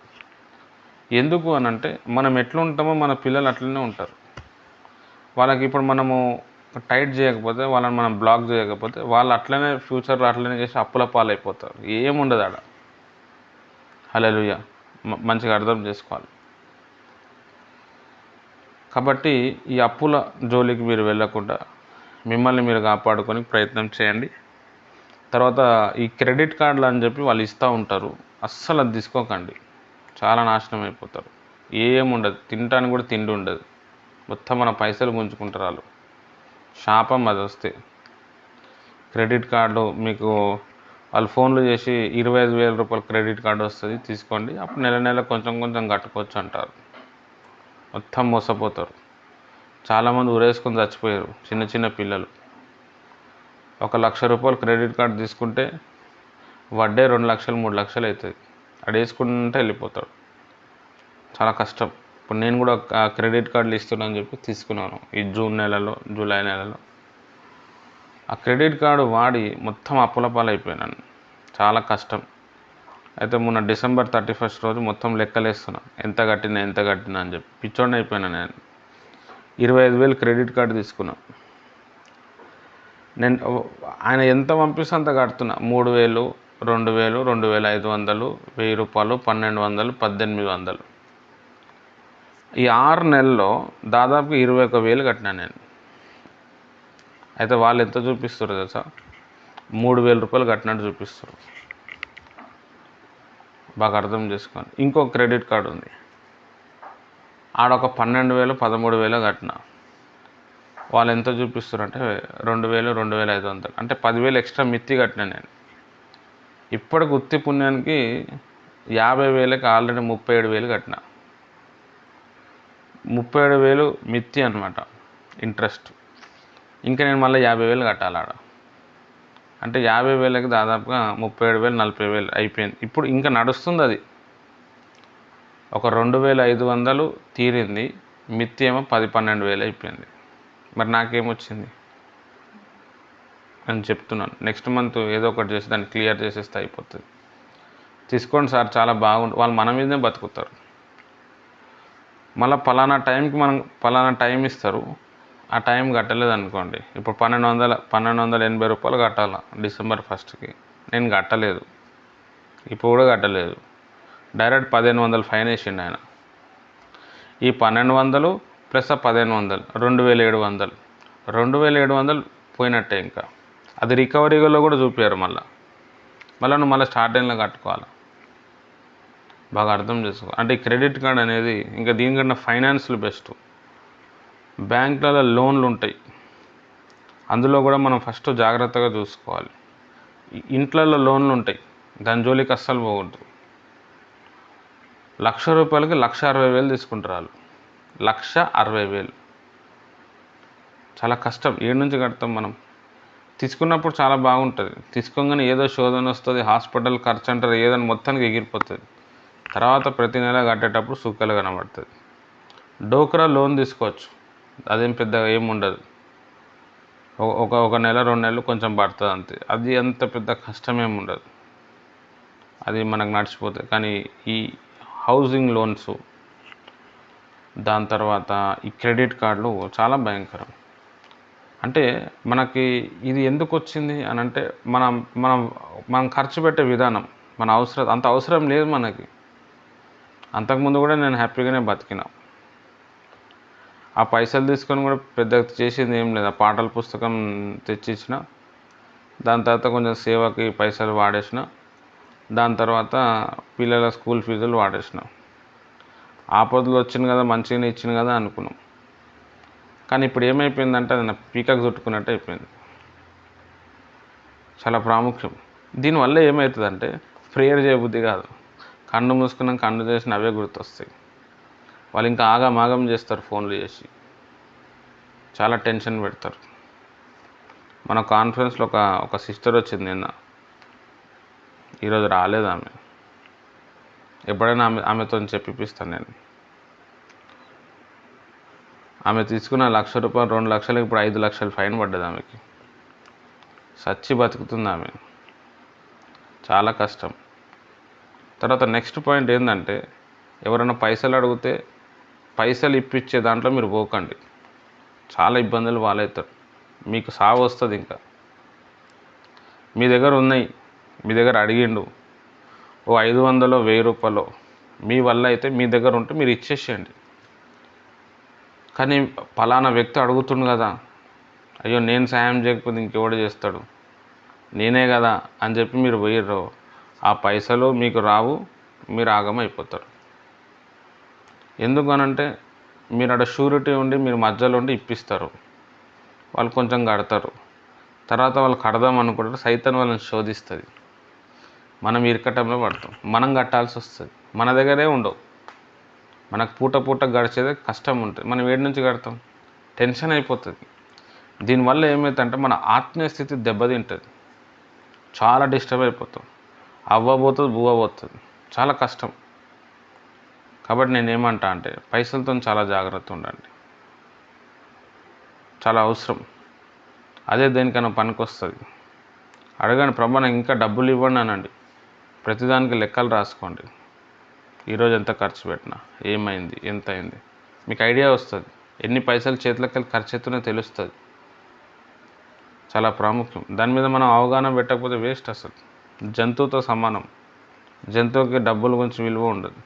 ఎందుకు అని అంటే మనం ఎట్లా ఉంటామో మన పిల్లలు అట్లనే ఉంటారు. వాళ్ళకి ఇప్పుడు మనము టైట్ చేయకపోతే, వాళ్ళని మనం బ్లాక్ చేయకపోతే, వాళ్ళు అట్లనే ఫ్యూచర్లో అట్లనే చేసి అప్పుల పాలైపోతారు. ఏముండదు ఆడ. హల్లెలూయా, మంచిగా అర్థం చేసుకోవాలి. కాబట్టి ఈ అప్పుల జోలికి మీరు వెళ్ళకుండా మిమ్మల్ని మీరు కాపాడుకొని ప్రయత్నం చేయండి. తర్వాత ఈ క్రెడిట్ కార్డులు అని చెప్పి వాళ్ళు ఇస్తూ ఉంటారు, అస్సలు అది తీసుకోకండి. చాలా నాశనం అయిపోతారు. ఏముండదు, తినటానికి కూడా తిండి ఉండదు, మొత్తం మన పైసలు గుంజుకుంటారు వాళ్ళు. శాపం అది వస్తే. క్రెడిట్ కార్డు మీకు వాళ్ళు ఫోన్లు చేసి 25,000 రూపాయలు క్రెడిట్ కార్డు వస్తుంది, తీసుకోండి, అప్పుడు నెల నెల కొంచెం కొంచెం కట్టుకోవచ్చు అంటారు. మొత్తం మోసపోతారు. చాలామంది ఉరేసుకొని చచ్చిపోయారు, చిన్న చిన్న పిల్లలు. 1,00,000 రూపాయలు క్రెడిట్ కార్డు తీసుకుంటే వడ్డే 2 లక్షలు 3 లక్షలు అవుతుంది. అది వేసుకుంటే వెళ్ళిపోతాడు. చాలా కష్టం. ఇప్పుడు నేను కూడా క్రెడిట్ కార్డులు ఇస్తున్నాను చెప్పి తీసుకున్నాను ఈ జూన్ నెలలో, జూలై నెలలో. ఆ క్రెడిట్ కార్డు వాడి మొత్తం అప్పుల పాలైపోయినాను. చాలా కష్టం. అయితే మొన్న December 31 రోజు మొత్తం లెక్కలేస్తున్నా, ఎంత కట్టినా అని చెప్పి పిచ్చోడిని అయిపోయినా నేను. 25,000 క్రెడిట్ కార్డు తీసుకున్నా నేను. ఆయన ఎంత పంపిస్తే అంత కడుతున్నా. 3,000, 2,000, 2,500, 1,000 రూపాయలు, 1,200, 1,800. ఈ 6 నెలల్లో దాదాపు 21,000 కట్టినా నేను. అయితే వాళ్ళు ఎంత చూపిస్తారు తెలుసా? 3,000 రూపాయలు కట్టినట్టు చూపిస్తారు. బాగా అర్థం చేసుకోండి. ఇంకో క్రెడిట్ కార్డు ఉంది, ఆడొక 12,000, 13,000 కట్టిన. వాళ్ళు ఎంత చూపిస్తారు అంటే 2,000, 2,500, అంటే 10,000 ఎక్స్ట్రా మిత్తి కట్టినా నేను. ఇప్పటికి ఉత్తి పుణ్యానికి 50,000కి ఆల్రెడీ 37,000 కట్టిన. 37,000 మిత్తి అనమాట, ఇంట్రెస్ట్. ఇంకా నేను మళ్ళీ 50,000 కట్టాలి ఆడ. అంటే 50,000కి దాదాపుగా 37,000, 40,000 అయిపోయింది. ఇప్పుడు ఇంకా నడుస్తుంది అది. ఒక 2,500 తీరింది, మిత్తి ఏమో 10,000-12,000 అయిపోయింది. మరి నాకేమొచ్చింది అని చెప్తున్నాను. నెక్స్ట్ మంత్ ఏదో ఒకటి చేసి దాన్ని క్లియర్ చేసేస్తే అయిపోతుంది. తీసుకోండి సార్, చాలా బాగుంటుంది. వాళ్ళు మన మీదనే బతుకుతారు. మళ్ళీ పలానా టైంకి మనం పలానా టైం ఇస్తారు, ఆ టైం కట్టలేదు అనుకోండి. ఇప్పుడు 1,280 రూపాయలు కట్టాలి December 1కి. నేను కట్టలేదు, ఇప్పుడు కూడా కట్టలేదు. డైరెక్ట్ 1,500 ఫైన్ వేసిండు ఆయన. ఈ 1,200 ప్లస్ ఆ 1,500, 2,700. 2,700 పోయినట్టే. ఇంకా అది రికవరీలో కూడా చూపారు. మళ్ళీ నువ్వు మళ్ళీ స్టార్ట్ అయినా కట్టుకోవాలి. బాగా అర్థం చేసుకో. అంటే ఈ క్రెడిట్ కార్డ్ అనేది ఇంకా దీనికన్నా ఫైనాన్స్లు బెస్ట్. బ్యాంకులలో లోన్లు ఉంటాయి, అందులో కూడా మనం ఫస్ట్ జాగ్రత్తగా చూసుకోవాలి. ఇంట్లలో లోన్లు ఉంటాయి, దాని జోలికి అస్సలు పోకూడదు. 1,00,000 రూపాయలకి 1,60,000 తీసుకుంటారు వాళ్ళు. 1,60,000 చాలా కష్టం. ఏడు నుంచి కడతాం మనం? తీసుకున్నప్పుడు చాలా బాగుంటుంది, తీసుకోగానే ఏదో శోధన వస్తుంది, హాస్పిటల్ ఖర్చు అంటారు, ఏదైనా మొత్తానికి ఎగిరిపోతుంది. తర్వాత ప్రతి నెల కట్టేటప్పుడు సుక్కలు కనబడుతుంది. డోక్రా లోన్ తీసుకోవచ్చు, అదేం పెద్దగా ఏమి ఉండదు. ఒక నెల 2 నెలలు కొంచెం పడుతుంది అంతే. అది అంత పెద్ద కష్టమేమి ఉండదు, అది మనకు నడిచిపోతుంది. కానీ ఈ హౌసింగ్ లోన్స్, దాని తర్వాత ఈ క్రెడిట్ కార్డులు చాలా భయంకరం. అంటే మనకి ఇది ఎందుకు వచ్చింది అని అంటే మనం ఖర్చు పెట్టే విధానం, అంత అవసరం లేదు మనకి. అంతకుముందు కూడా నేను హ్యాపీగానే బతికినా. ఆ పైసలు తీసుకొని కూడా పెద్దగా చేసింది ఏం లేదు. ఆ పాటల పుస్తకం తెచ్చిచ్చిన, దాని తర్వాత కొంచెం సేవకి పైసలు వాడేసిన, దాని తర్వాత పిల్లల స్కూల్ ఫీజులు వాడేసిన. ఆపదలు వచ్చింది కదా, మంచిగానే ఇచ్చింది కదా అనుకున్నాం. కానీ ఇప్పుడు ఏమైపోయిందంటే అది నా పీకకు చుట్టుకున్నట్టు అయిపోయింది. చాలా ప్రాముఖ్యం. దీనివల్ల ఏమవుతుందంటే ప్రేయర్ చేయబుద్ధి కాదు. కన్ను మూసుకున్నాం, కన్ను చేసిన అవే గుర్తొస్తాయి. వాళ్ళు ఇంకా ఆగమాగం చేస్తారు ఫోన్లు చేసి, చాలా టెన్షన్ పెడతారు. మన కాన్ఫరెన్స్లో ఒక సిస్టర్ వచ్చింది నిన్న, ఈరోజు రాలేదు ఆమె. ఎప్పుడైనా ఆమెతో చెప్పిస్తాను నేను. ఆమె తీసుకున్న ₹1,00,000 2 లక్షలకు ఇప్పుడు 5 లక్షలు ఫైన్ పడ్డది ఆమెకి. సచ్చి బతుకుతుంది ఆమె, చాలా కష్టం. తర్వాత నెక్స్ట్ పాయింట్ ఏంటంటే, ఎవరైనా పైసలు అడిగితే పైసలు ఇప్పించే దాంట్లో మీరు పోకండి. చాలా ఇబ్బందులు పాలవుతారు, మీకు సావు వస్తుంది. ఇంకా మీ దగ్గర ఉన్నాయి, మీ దగ్గర అడిగిండు ఓ 500 ₹1000 మీ వల్ల అయితే మీ దగ్గర ఉంటే మీరు ఇచ్చేసేయండి. కానీ పలానా వ్యక్తి అడుగుతుండు కదా, అయ్యో నేను సాయం చేయకపోతే ఇంకెవడు చేస్తాడు, నేనే కదా అని చెప్పి మీరు పోయిర్రు, ఆ పైసలు మీకు రావు, మీరు ఆగమైపోతారు. ఎందుకనంటే మీరు అక్కడ షూరిటీ ఉండి మీరు మధ్యలో ఉండి ఇప్పిస్తారు, వాళ్ళు కొంచెం కడతారు, తర్వాత వాళ్ళు కడదాం అనుకుంటారు, సైతం వాళ్ళని శోధిస్తుంది, మనం ఇరకటంలో పడతాం, మనం కట్టాల్సి వస్తుంది. మన దగ్గరే ఉండవు, మనకు పూట గడిచేదే కష్టం ఉంటుంది, మనం ఏడు నుంచి కడతాం, టెన్షన్ అయిపోతుంది. దీనివల్ల ఏమవుతుందంటే మన ఆత్మీయ స్థితి దెబ్బతింటుంది, చాలా డిస్టర్బ్ అయిపోతాం, అవ్వబోతుంది బువ్వబోతుంది, చాలా కష్టం. కాబట్టి నేను ఏమంటా అంటే పైసలతో చాలా జాగ్రత్త ఉండండి, చాలా అవసరం. అదే దేనికైనా పనికి వస్తుంది. అడగండి, ప్రభా నాకు ఇంకా డబ్బులు ఇవ్వండి అనండి. ప్రతిదానికి లెక్కలు రాసుకోండి, ఈరోజు ఎంత ఖర్చు పెట్టినా, ఏమైంది, ఎంత అయింది, మీకు ఐడియా వస్తుంది. ఎన్ని పైసలు చేతులకి వెళ్ళి ఖర్చు అవుతున్నా తెలుస్తుంది. చాలా ప్రాముఖ్యం. దాని మీద మనం అవగాహన పెట్టకపోతే వేస్ట్. అసలు జంతువుతో సమానం. జంతువుకి డబ్బుల గురించి విలువ ఉండదు,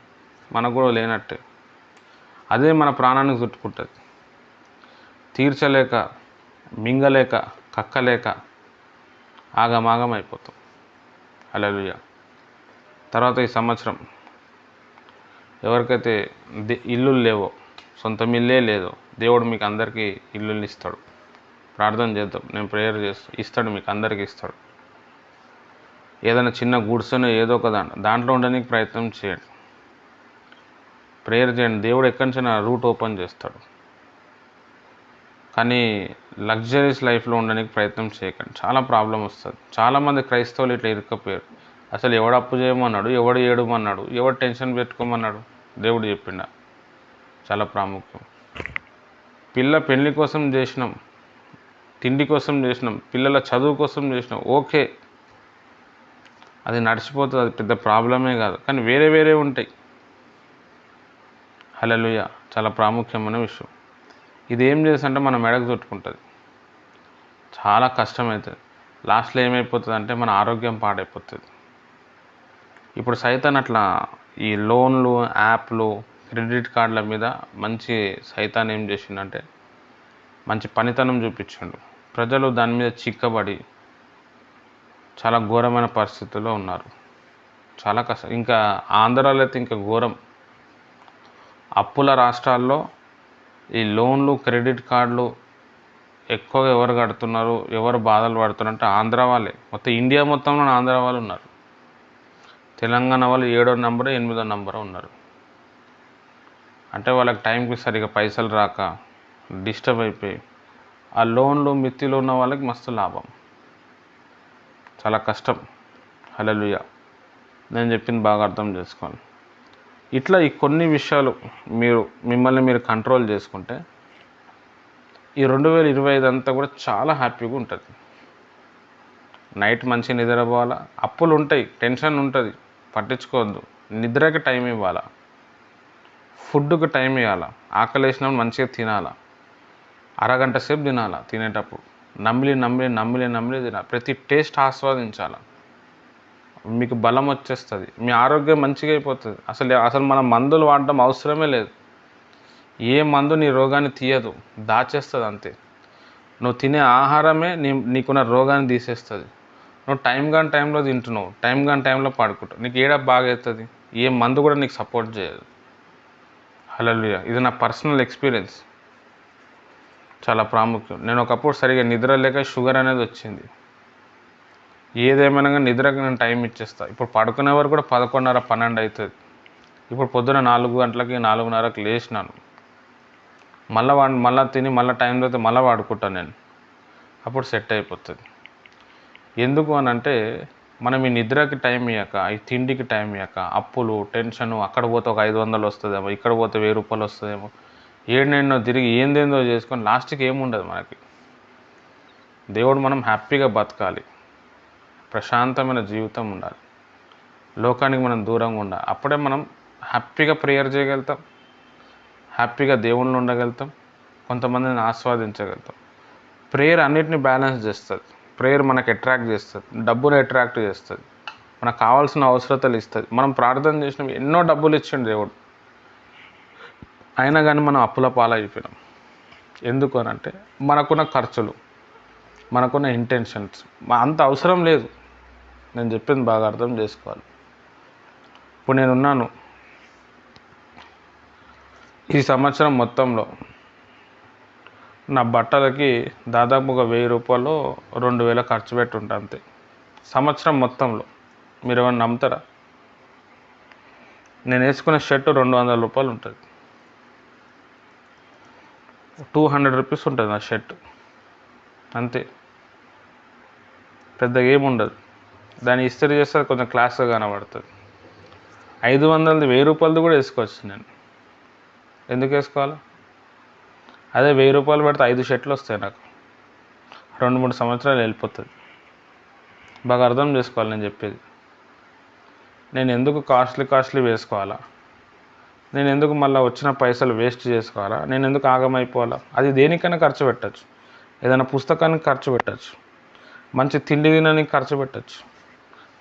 మనకు కూడా లేనట్టే. అదే మన ప్రాణానికి చుట్టుకుంటుంది. తీర్చలేక, మింగలేక, కక్కలేక ఆగమాగం అయిపోతాం. హల్లెలూయా. తర్వాత ఈ సంవత్సరం ఎవరికైతే ఇల్లులు లేవో, సొంతం ఇల్లే లేదో, దేవుడు మీకు అందరికీ ఇల్లులు ఇస్తాడు. ప్రార్థన చేద్దాం, నేను ప్రేయర్ చేస్తాను, ఇస్తాడు, మీకు అందరికీ ఇస్తాడు. ఏదైనా చిన్న గుడిసెనో ఏదో ఒక దాంట్లో ఉండడానికి ప్రయత్నం చేయండి, ప్రేయర్ చేయండి, దేవుడు ఎక్కడి నుంచి రూట్ ఓపెన్ చేస్తాడు. కానీ లగ్జరీస్ లైఫ్లో ఉండడానికి ప్రయత్నం చేయకండి, చాలా ప్రాబ్లం వస్తుంది. చాలామంది క్రైస్తవులు ఇట్లా ఇరుక్కపోయారు. అసలు ఎవడు అప్పు చేయమన్నాడు, ఎవడు ఏడమన్నాడు, ఎవడు టెన్షన్ పెట్టుకోమన్నాడు, దేవుడు చెప్పిండా. చాలా ప్రాముఖ్యం. పెళ్లి కోసం చేసినాం, తిండి కోసం చేసినాం, పిల్లల చదువు కోసం చేసినాం, ఓకే, అది నడిచిపోతుంది, అది పెద్ద ప్రాబ్లమే కాదు. కానీ వేరే ఉంటాయి. హల్లెలూయా. చాలా ప్రాముఖ్యమైన విషయం. ఇది ఏం చేస్తుంటే మన మెడకు చుట్టుకుంటుంది, చాలా కష్టమవుతుంది. లాస్ట్లో ఏమైపోతుంది అంటే మన ఆరోగ్యం పాడైపోతుంది. ఇప్పుడు సైతాన్ అట్లా ఈ లోన్లు, యాప్లు, క్రెడిట్ కార్డుల మీద మంచి సైతాన్ ఏం చేసిందంటే మంచి పనితనం చూపించిండు. ప్రజలు దాని మీద చిక్కబడి చాలా ఘోరమైన పరిస్థితుల్లో ఉన్నారు. చాలా కష్టం. ఇంకా ఆంధ్రాలో అయితే ఇంకా ఘోరం. అప్పుల రాష్ట్రాల్లో ఈ లోన్లు, క్రెడిట్ కార్డులు ఎక్కువగా ఎవరు కడుతున్నారు, ఎవరు బాధలు పడుతున్నారు అంటే ఆంధ్ర వాళ్ళే. మొత్తం ఇండియా మొత్తంలో ఆంధ్ర వాళ్ళు ఉన్నారు. తెలంగాణ వాళ్ళు 7వ నంబరు 8వ నంబరు ఉన్నారు. అంటే వాళ్ళకి టైంకి సరిగా పైసలు రాక డిస్టర్బ్ అయిపోయి ఆ లోన్లు మిత్తిలో ఉన్న వాళ్ళకి మస్తు లాభం. చాలా కష్టం. హల్లెలూయా. నేను చెప్పింది బాగా అర్థం చేసుకోండి. ఇట్లా ఈ కొన్ని విషయాలు మిమ్మల్ని మీరు కంట్రోల్ చేసుకుంటే ఈ 2025 అంతా కూడా చాలా హ్యాపీగా ఉంటుంది. నైట్ మంచి నిద్రపోవాలా, అప్పులు ఉంటాయి, టెన్షన్ ఉంటుంది, పట్టించుకోవద్దు. నిద్రకి టైం ఇవ్వాలా, ఫుడ్కి టైం ఇవ్వాలా, ఆకలి వేసినప్పుడు మంచిగా తినాలా, అరగంట సేపు తినాలా, తినేటప్పుడు నమిలి తినాలి, ప్రతి టేస్ట్ ఆస్వాదించాలి. మీకు బలం వచ్చేస్తుంది, మీ ఆరోగ్యం మంచిగా అయిపోతుంది. అసలు మనం మందులు వాడడం అవసరమే లేదు. ఏ మందు నీ రోగాన్ని తీయదు, దాచేస్తుంది అంతే. నువ్వు తినే ఆహారమే నీకున్న రోగాన్ని తీసేస్తుంది. నువ్వు టైంలో తింటున్నావు, టైంలో పడుకుంటావు, నీకు ఏడా బాగా అవుతుంది? ఏ మందు కూడా నీకు సపోర్ట్ చేయదు. హల్లెలూయా. ఇది నా పర్సనల్ ఎక్స్పీరియన్స్, చాలా ప్రాముఖ్యం. నేను ఒకప్పుడు సరిగా నిద్ర లేక షుగర్ అనేది వచ్చింది. ఏదేమైనా కానీ నిద్రకు నేను టైం ఇచ్చేస్తాను. ఇప్పుడు పడుకునే వరకు కూడా 11:30, 12 అవుతుంది. ఇప్పుడు పొద్దున 4 గంటలకి 4:30కి లేచినాను. మళ్ళీ తిని మళ్ళీ టైంలో అయితే మళ్ళీ వాడుకుంటాను నేను. అప్పుడు సెట్ అయిపోతుంది. ఎందుకు అని అంటే మనం ఈ నిద్రకి టైం ఇవ్వక, ఈ తిండికి టైం ఇవ్వక, అప్పులు, టెన్షను, అక్కడ పోతే ఒక 500 వస్తుందేమో, ఇక్కడ పోతే 1000 రూపాయలు వస్తుందేమో, ఏడెన్నో తిరిగి ఏందేందో చేసుకొని లాస్ట్కి ఏముండదు మనకి. దేవుడు మనం హ్యాపీగా బతకాలి, ప్రశాంతమైన జీవితం ఉండాలి, లోకానికి మనం దూరంగా ఉండాలి. అప్పుడే మనం హ్యాపీగా ప్రేయర్ చేయగలుగుతాం, హ్యాపీగా దేవుళ్ళు ఉండగలుగుతాం, కొంతమందిని ఆస్వాదించగలుగుతాం. ప్రేయర్ అన్నిటిని బ్యాలెన్స్ చేస్తుంది. ప్రేయర్ మనకు అట్రాక్ట్ చేస్తుంది, డబ్బును అట్రాక్ట్ చేస్తుంది, మనకు కావాల్సిన అవసరతలు ఇస్తుంది. మనం ప్రార్థన చేసినవి ఎన్నో డబ్బులు ఇచ్చిండు దేవుడు, అయినా కానీ మనం అప్పుల పాలైపోయినాం. ఎందుకు అని అంటే మనకున్న ఖర్చులు, మనకున్న ఇంటెన్షన్స్ అంత అవసరం లేదు. నేను చెప్పింది బాగా అర్థం చేసుకోవాలి. ఇప్పుడు నేనున్నాను, ఈ సంవత్సరం మొత్తంలో నా బట్టలకి దాదాపు ఒక 1000 రూపాయలు 2000 ఖర్చు పెట్టుంటా అంతే, సంవత్సరం మొత్తంలో. మీరు ఏమైనా నమ్ముతారా? నేను వేసుకునే షర్టు 200 రూపాయలు ఉంటుంది, 200 రూపీస్ ఉంటుంది నా షర్ట్ అంతే. పెద్దగా ఏముండదు. దాన్ని ఇస్త్రీ చేస్తే కొంచెం క్లాస్గా కనబడుతుంది. 500ది 1000 రూపాయలది కూడా వేసుకోవచ్చు నేను. ఎందుకు వేసుకోవాలి? అదే 1000 రూపాయలు పెడితే 5 షర్ట్లు వస్తాయి నాకు, 2-3 సంవత్సరాలు వెళ్ళిపోతుంది. బాగా అర్థం చేసుకోవాలి నేను చెప్పేది. నేను ఎందుకు కాస్ట్లీ వేసుకోవాలా? నేను ఎందుకు మళ్ళీ వచ్చిన పైసలు వేస్ట్ చేసుకోవాలా? నేను ఎందుకు ఆగమైపోవాలా? అది దేనికైనా ఖర్చు పెట్టచ్చు. ఏదైనా పుస్తకానికి ఖర్చు పెట్టచ్చు, మంచి తిండి తినడానికి ఖర్చు పెట్టచ్చు.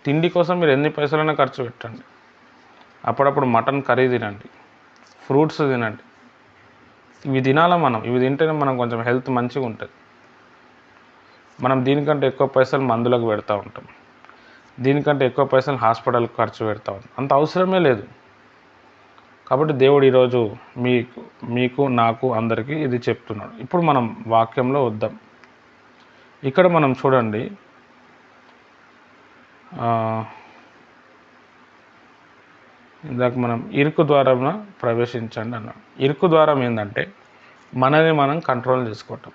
తిండి కోసం మీరు ఎన్ని పైసలైనా ఖర్చు పెట్టండి. అప్పుడప్పుడు మటన్ కర్రీ తినండి, ఫ్రూట్స్ తినండి. ఇవి తినాలా మనం. ఇవి తింటేనే మనం కొంచెం హెల్త్ మంచిగా ఉంటుంది. మనం దీనికంటే ఎక్కువ పైసలు మందులకు పెడతా ఉంటాం, దీనికంటే ఎక్కువ పైసలు హాస్పిటల్కి ఖర్చు పెడతా ఉంటాం. అంత అవసరమే లేదు. కాబట్టి దేవుడు ఈరోజు మీకు నాకు అందరికీ ఇది చెప్తున్నాడు. ఇప్పుడు మనం వాక్యంలో వద్దాం. ఇక్కడ మనం చూడండి, ఇందాక మనం ఇరుకు ద్వారాన ప్రవేశించండి అన్నాడు. ఇరుకు ద్వారం ఏంటంటే మనల్ని మనం కంట్రోల్ చేసుకోవటం,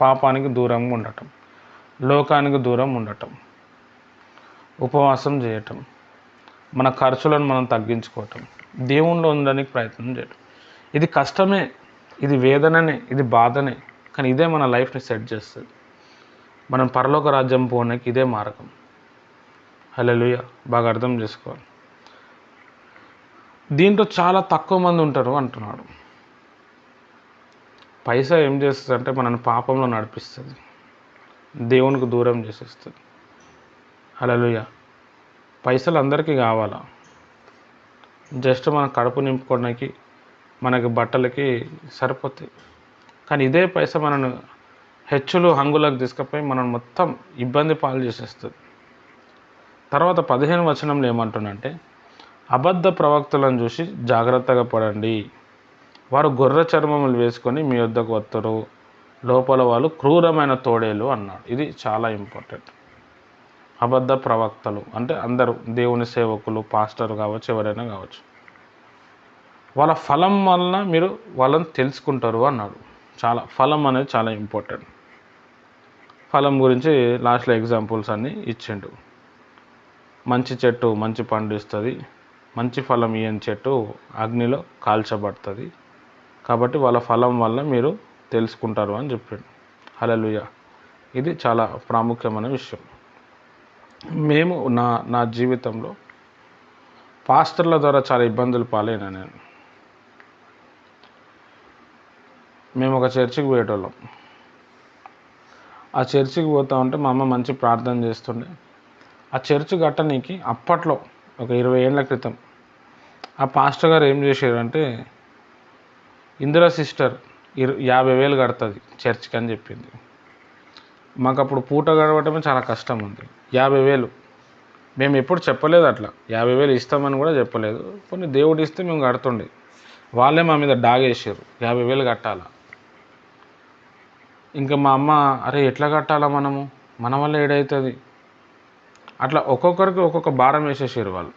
పాపానికి దూరంగా ఉండటం, లోకానికి దూరం ఉండటం, ఉపవాసం చేయటం, మన ఖర్చులను మనం తగ్గించుకోవటం, దేవుణ్ణిలో ఉండడానికి ప్రయత్నం చేయటం. ఇది కష్టమే, ఇది వేదననే, ఇది బాధనే, కానీ ఇదే మన లైఫ్ని సెట్ చేస్తుంది. మనం పరలోక రాజ్యం పోవడానికి ఇదే మార్గం. హల్లెలూయా. బాగా అర్థం చేసుకోవాలి. దీంట్లో చాలా తక్కువ మంది ఉంటారు అంటున్నాడు. పైసా ఏం చేస్తుంది అంటే మనల్ని పాపంలో నడిపిస్తుంది, దేవునికి దూరం చేసేస్తుంది. హల్లెలూయా. పైసలు అందరికీ కావాలా? జస్ట్ మన కడుపు నింపుకోవడానికి, మనకి బట్టలకి సరిపోతాయి. కానీ ఇదే పైసా మనను హెచ్చులు హంగులకు తీసుకుపోయి మనం మొత్తం ఇబ్బంది పాలు చేసేస్తుంది. తర్వాత 15 వచనంలో ఏమంటున్నంటే, అబద్ధ ప్రవక్తలను చూసి జాగ్రత్తగా పడండి, వారు గొర్రె చర్మములు వేసుకొని మీ వద్దకు వస్తారు, లోపల వాళ్ళు క్రూరమైన తోడేలు అన్నాడు. ఇది చాలా ఇంపార్టెంట్. అబద్ధ ప్రవక్తలు అంటే అందరూ దేవుని సేవకులు, పాస్టర్ కావచ్చు, ఎవరైనా కావచ్చు. వాళ్ళ ఫలం వలన మీరు వాళ్ళని తెలుసుకుంటారు అన్నాడు. ఫలం అనేది చాలా ఇంపార్టెంట్. ఫలం గురించి లాస్ట్లో ఎగ్జాంపుల్స్ అన్నీ ఇచ్చిండు. మంచి చెట్టు మంచి పండు ఇస్తుంది, మంచి ఫలం ఇయ్యని చెట్టు అగ్నిలో కాల్చబడుతుంది. కాబట్టి వాళ్ళ ఫలం వల్ల మీరు తెలుసుకుంటారు అని చెప్పిండు. హల్లెలూయా. ఇది చాలా ప్రాముఖ్యమైన విషయం. మేము నా జీవితంలో పాస్టర్ల ద్వారా చాలా ఇబ్బందులు పాలైనా నేను. మేము ఒక చర్చికి పోయేటోళ్ళం. ఆ చర్చికి పోతా ఉంటే మా అమ్మ మంచి ప్రార్థన చేస్తుండే. ఆ చర్చ్ కట్టనీకి అప్పట్లో ఒక 20 ఏళ్ళ క్రితం ఆ పాస్టర్ గారు ఏం చేశారంటే, ఇందిరా సిస్టర్ 50,000 కడుతుంది చర్చ్కి అని చెప్పింది. మాకు అప్పుడు పూట గడవటమే చాలా కష్టం ఉంది. 50,000 మేము ఎప్పుడు చెప్పలేదు, అట్లా 50,000 ఇస్తామని కూడా చెప్పలేదు. కొన్ని దేవుడు ఇస్తే మేము కడుతుండే, వాళ్ళే మా మీద డాగేసారు 50,000 కట్టాలా. ఇంకా మా అమ్మ, అరే ఎట్లా కట్టాలా మనము, మన వల్ల ఏడవుతుంది, అట్లా ఒక్కొక్కరికి ఒక్కొక్క భారం వేసేసారు వాళ్ళు.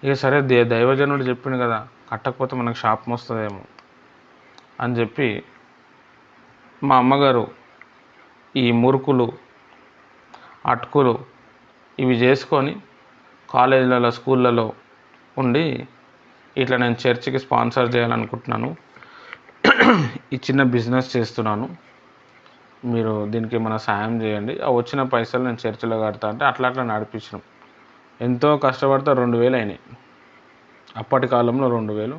ఇక సరే దైవజనుడు చెప్పిండు కదా, కట్టకపోతే మనకు శాపం వస్తుందేమో అని చెప్పి మా అమ్మగారు ఈ మురుకులు, అటుకులు ఇవి చేసుకొని కాలేజీలలో, స్కూళ్ళలో ఉండి, ఇట్లా నేను చర్చికి స్పాన్సర్ చేయాలనుకుంటున్నాను, ఈ చిన్న బిజినెస్ చేస్తున్నాను, మీరు దీనికి ఏమైనా సాయం చేయండి, ఆ వచ్చిన పైసలు నేను చర్చిలో కడతా అంటే అట్లా నడిపించినాం. ఎంతో కష్టపడితే 2,000 అయినాయి. అప్పటి కాలంలో 2,000.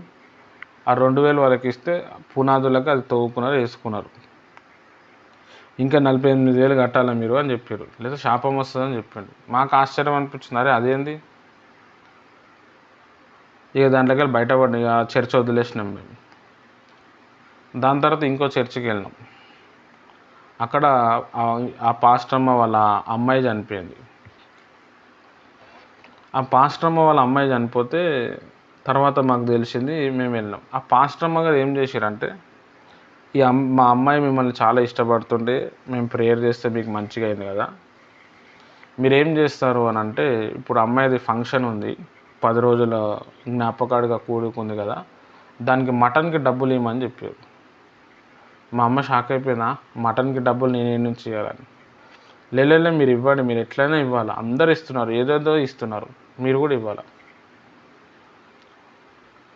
ఆ 2,000 వరకు ఇస్తే పునాదులకు అది తవ్వుకున్నారు, వేసుకున్నారు. ఇంకా 48,000 కట్టాలా మీరు అని చెప్పారు, లేదా శాపం వస్తుందని చెప్పాడు. మాకు ఆశ్చర్యం అనిపించింది, అరే అదేంది. ఇక దాంట్లోకి వెళ్ళి బయటపడి ఆ చర్చ్ వదిలేసినాం మేము. దాని తర్వాత ఇంకో చర్చికి వెళ్ళినాం. అక్కడ ఆ పాస్టమ్మ వాళ్ళ అమ్మాయి చనిపోయింది. ఆ పాస్టమ్మ వాళ్ళ అమ్మాయి చనిపోతే తర్వాత మాకు తెలిసింది, మేము వెళ్ళినాం. ఆ పాస్టమ్మ గారు ఏం చేశారంటే, మా అమ్మాయి మిమ్మల్ని చాలా ఇష్టపడుతుంటే మేము ప్రేయర్ చేస్తే మీకు మంచిగా అయింది కదా, మీరేం చేస్తారు అని అంటే, ఇప్పుడు అమ్మాయిది ఫంక్షన్ ఉంది, 10 రోజుల జ్ఞాపకాడుగా కూడుకుంది కదా, దానికి మటన్కి డబ్బులు ఇవ్వమని చెప్పారు. మా అమ్మ షాక్ అయిపోయిందా, మటన్కి డబ్బులు నేనే నుంచి ఇవ్వాలని. లేలే మీరు ఇవ్వండి, మీరు ఎట్లయినా ఇవ్వాలి, అందరు ఇస్తున్నారు, ఏదేదో ఇస్తున్నారు, మీరు కూడా ఇవ్వాలి.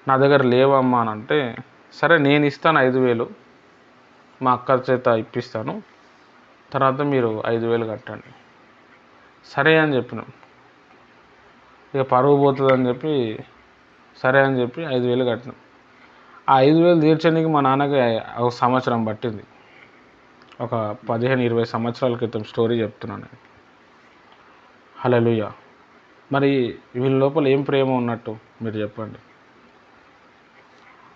నా దగ్గర లేవమ్మా అని అంటే, సరే నేను ఇస్తాను 5,000, మా అక్క చేత ఇప్పిస్తాను, తర్వాత మీరు 5,000 కట్టండి. సరే అని చెప్పినాం. ఇక పరువు పోతుందని చెప్పి సరే అని చెప్పి 5,000 కట్టినాం. ఆ 5,000 తీర్చడానికి మా నాన్నకి ఒక సంవత్సరం పట్టింది. ఒక 15-20 సంవత్సరాల క్రితం స్టోరీ చెప్తున్నాను నేను. హల్లెలూయా. మరి వీళ్ళ లోపల ఏం ప్రేమ ఉన్నట్టు మీరు చెప్పండి.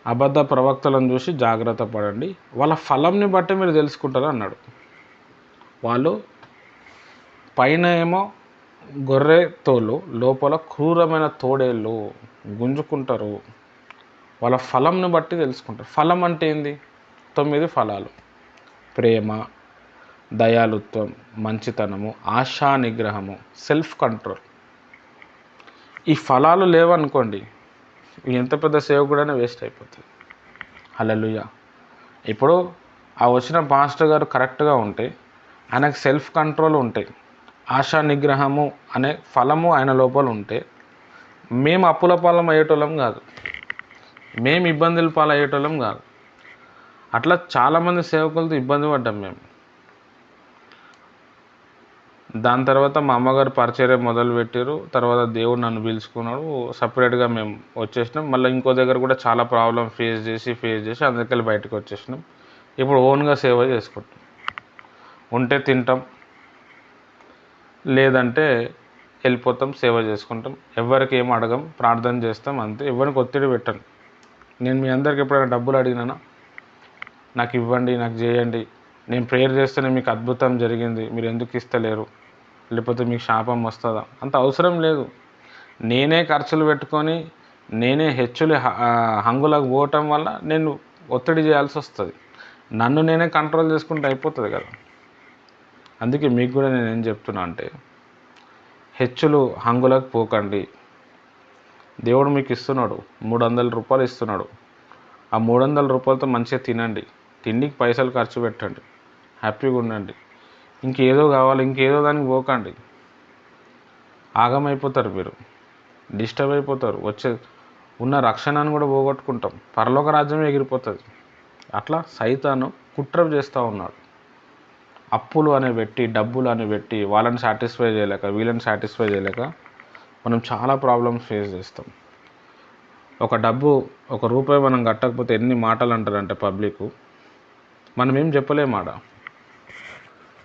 అబద్ధ ప్రవక్తలను చూసి జాగ్రత్త పడండి, వాళ్ళ ఫలంని బట్టి మీరు తెలుసుకుంటారు అన్నాడు. వాళ్ళు పైన ఏమో గొర్రె తోలు, లోపల క్రూరమైన తోడేళ్ళు గుంజుకుంటారు. వాళ్ళ ఫలంని బట్టి తెలుసుకుంటారు. ఫలం అంటే ఏంది? 9 ఫలాలు: ప్రేమ, దయాళుత్వం, మంచితనము, ఆశా నిగ్రహము, సెల్ఫ్ కంట్రోల్. ఈ ఫలాలు లేవనుకోండి, ఎంత పెద్ద సేవకుడైనా వేస్ట్ అయిపోతుంది. హల్లెలూయా. ఇప్పుడు ఆ వచ్చిన పాస్టర్ గారు కరెక్ట్గా ఉంటే, ఆయనకు సెల్ఫ్ కంట్రోల్ ఉంటే, ఆశా నిగ్రహము అనే ఫలము ఆయన లోపల ఉంటే, మేము అప్పుల పాలం అయ్యేటోళ్ళం కాదు, మేము ఇబ్బందుల పాలు అయ్యేటోళ్ళం కాదు. అట్లా చాలామంది సేవకులతో ఇబ్బంది పడ్డాం మేము. దాని తర్వాత మా అమ్మగారు పరిచర్య మొదలుపెట్టారు. తర్వాత దేవుడు నన్ను పిలుచుకున్నాడు, సపరేట్గా మేము వచ్చేసినాం. మళ్ళీ ఇంకో దగ్గర కూడా చాలా ప్రాబ్లం ఫేస్ చేసి అందుకెళ్ళి బయటకు వచ్చేసినాం. ఇప్పుడు ఓన్గా సేవ చేసుకుంటాం. ఉంటే తింటాం, లేదంటే వెళ్ళిపోతాం, సేవ చేసుకుంటాం. ఎవరికి ఏం అడగం, ప్రార్థన చేస్తాం, అంతే. ఎవరికి ఒత్తిడి పెట్టను. నేను మీ అందరికి ఎప్పుడైనా డబ్బులు అడిగినానా, నాకు ఇవ్వండి, నాకు చేయండి, నేను ప్రేయర్ చేస్తేనే మీకు అద్భుతం జరిగింది, మీరు ఎందుకు ఇస్తలేరు, లేకపోతే మీకు శాపం వస్తుందా, అంత అవసరం లేదు. నేనే ఖర్చులు పెట్టుకొని నేనే హంగులకు పోవటం వల్ల నేను ఒత్తిడి చేయాల్సి వస్తుంది. నన్ను నేనే కంట్రోల్ చేసుకుంటే అయిపోతుంది కదా. అందుకే మీకు కూడా నేను ఏం చెప్తున్నా అంటే, హంగులకు పోకండి. దేవుడు మీకు ఇస్తున్నాడు, 300 రూపాయలు ఇస్తున్నాడు. ఆ 300 రూపాయలతో మంచిగా తినండి, తిండికి పైసలు ఖర్చు పెట్టండి, హ్యాపీగా ఉండండి. ఇంకేదో కావాలి, ఇంకేదో దానికి పోకండి. ఆగమైపోతారు, మీరు డిస్టర్బ్ అయిపోతారు, ఉన్న రక్షణను కూడా పోగొట్టుకుంటాం, పరలోక రాజ్యమే ఎగిరిపోతుంది. అట్లా సైతాను కుట్ర చేస్తూ ఉన్నాడు. అప్పులు అని పెట్టి, డబ్బులు అని పెట్టి, వాళ్ళని సాటిస్ఫై చేయలేక, వీళ్ళని సాటిస్ఫై చేయలేక మనం చాలా ప్రాబ్లమ్స్ ఫేస్ చేస్తాం. ఒక రూపాయి మనం కట్టకపోతే ఎన్ని మాటలు అంటారంటే పబ్లిక్, మనం ఏం చెప్పలేమాట.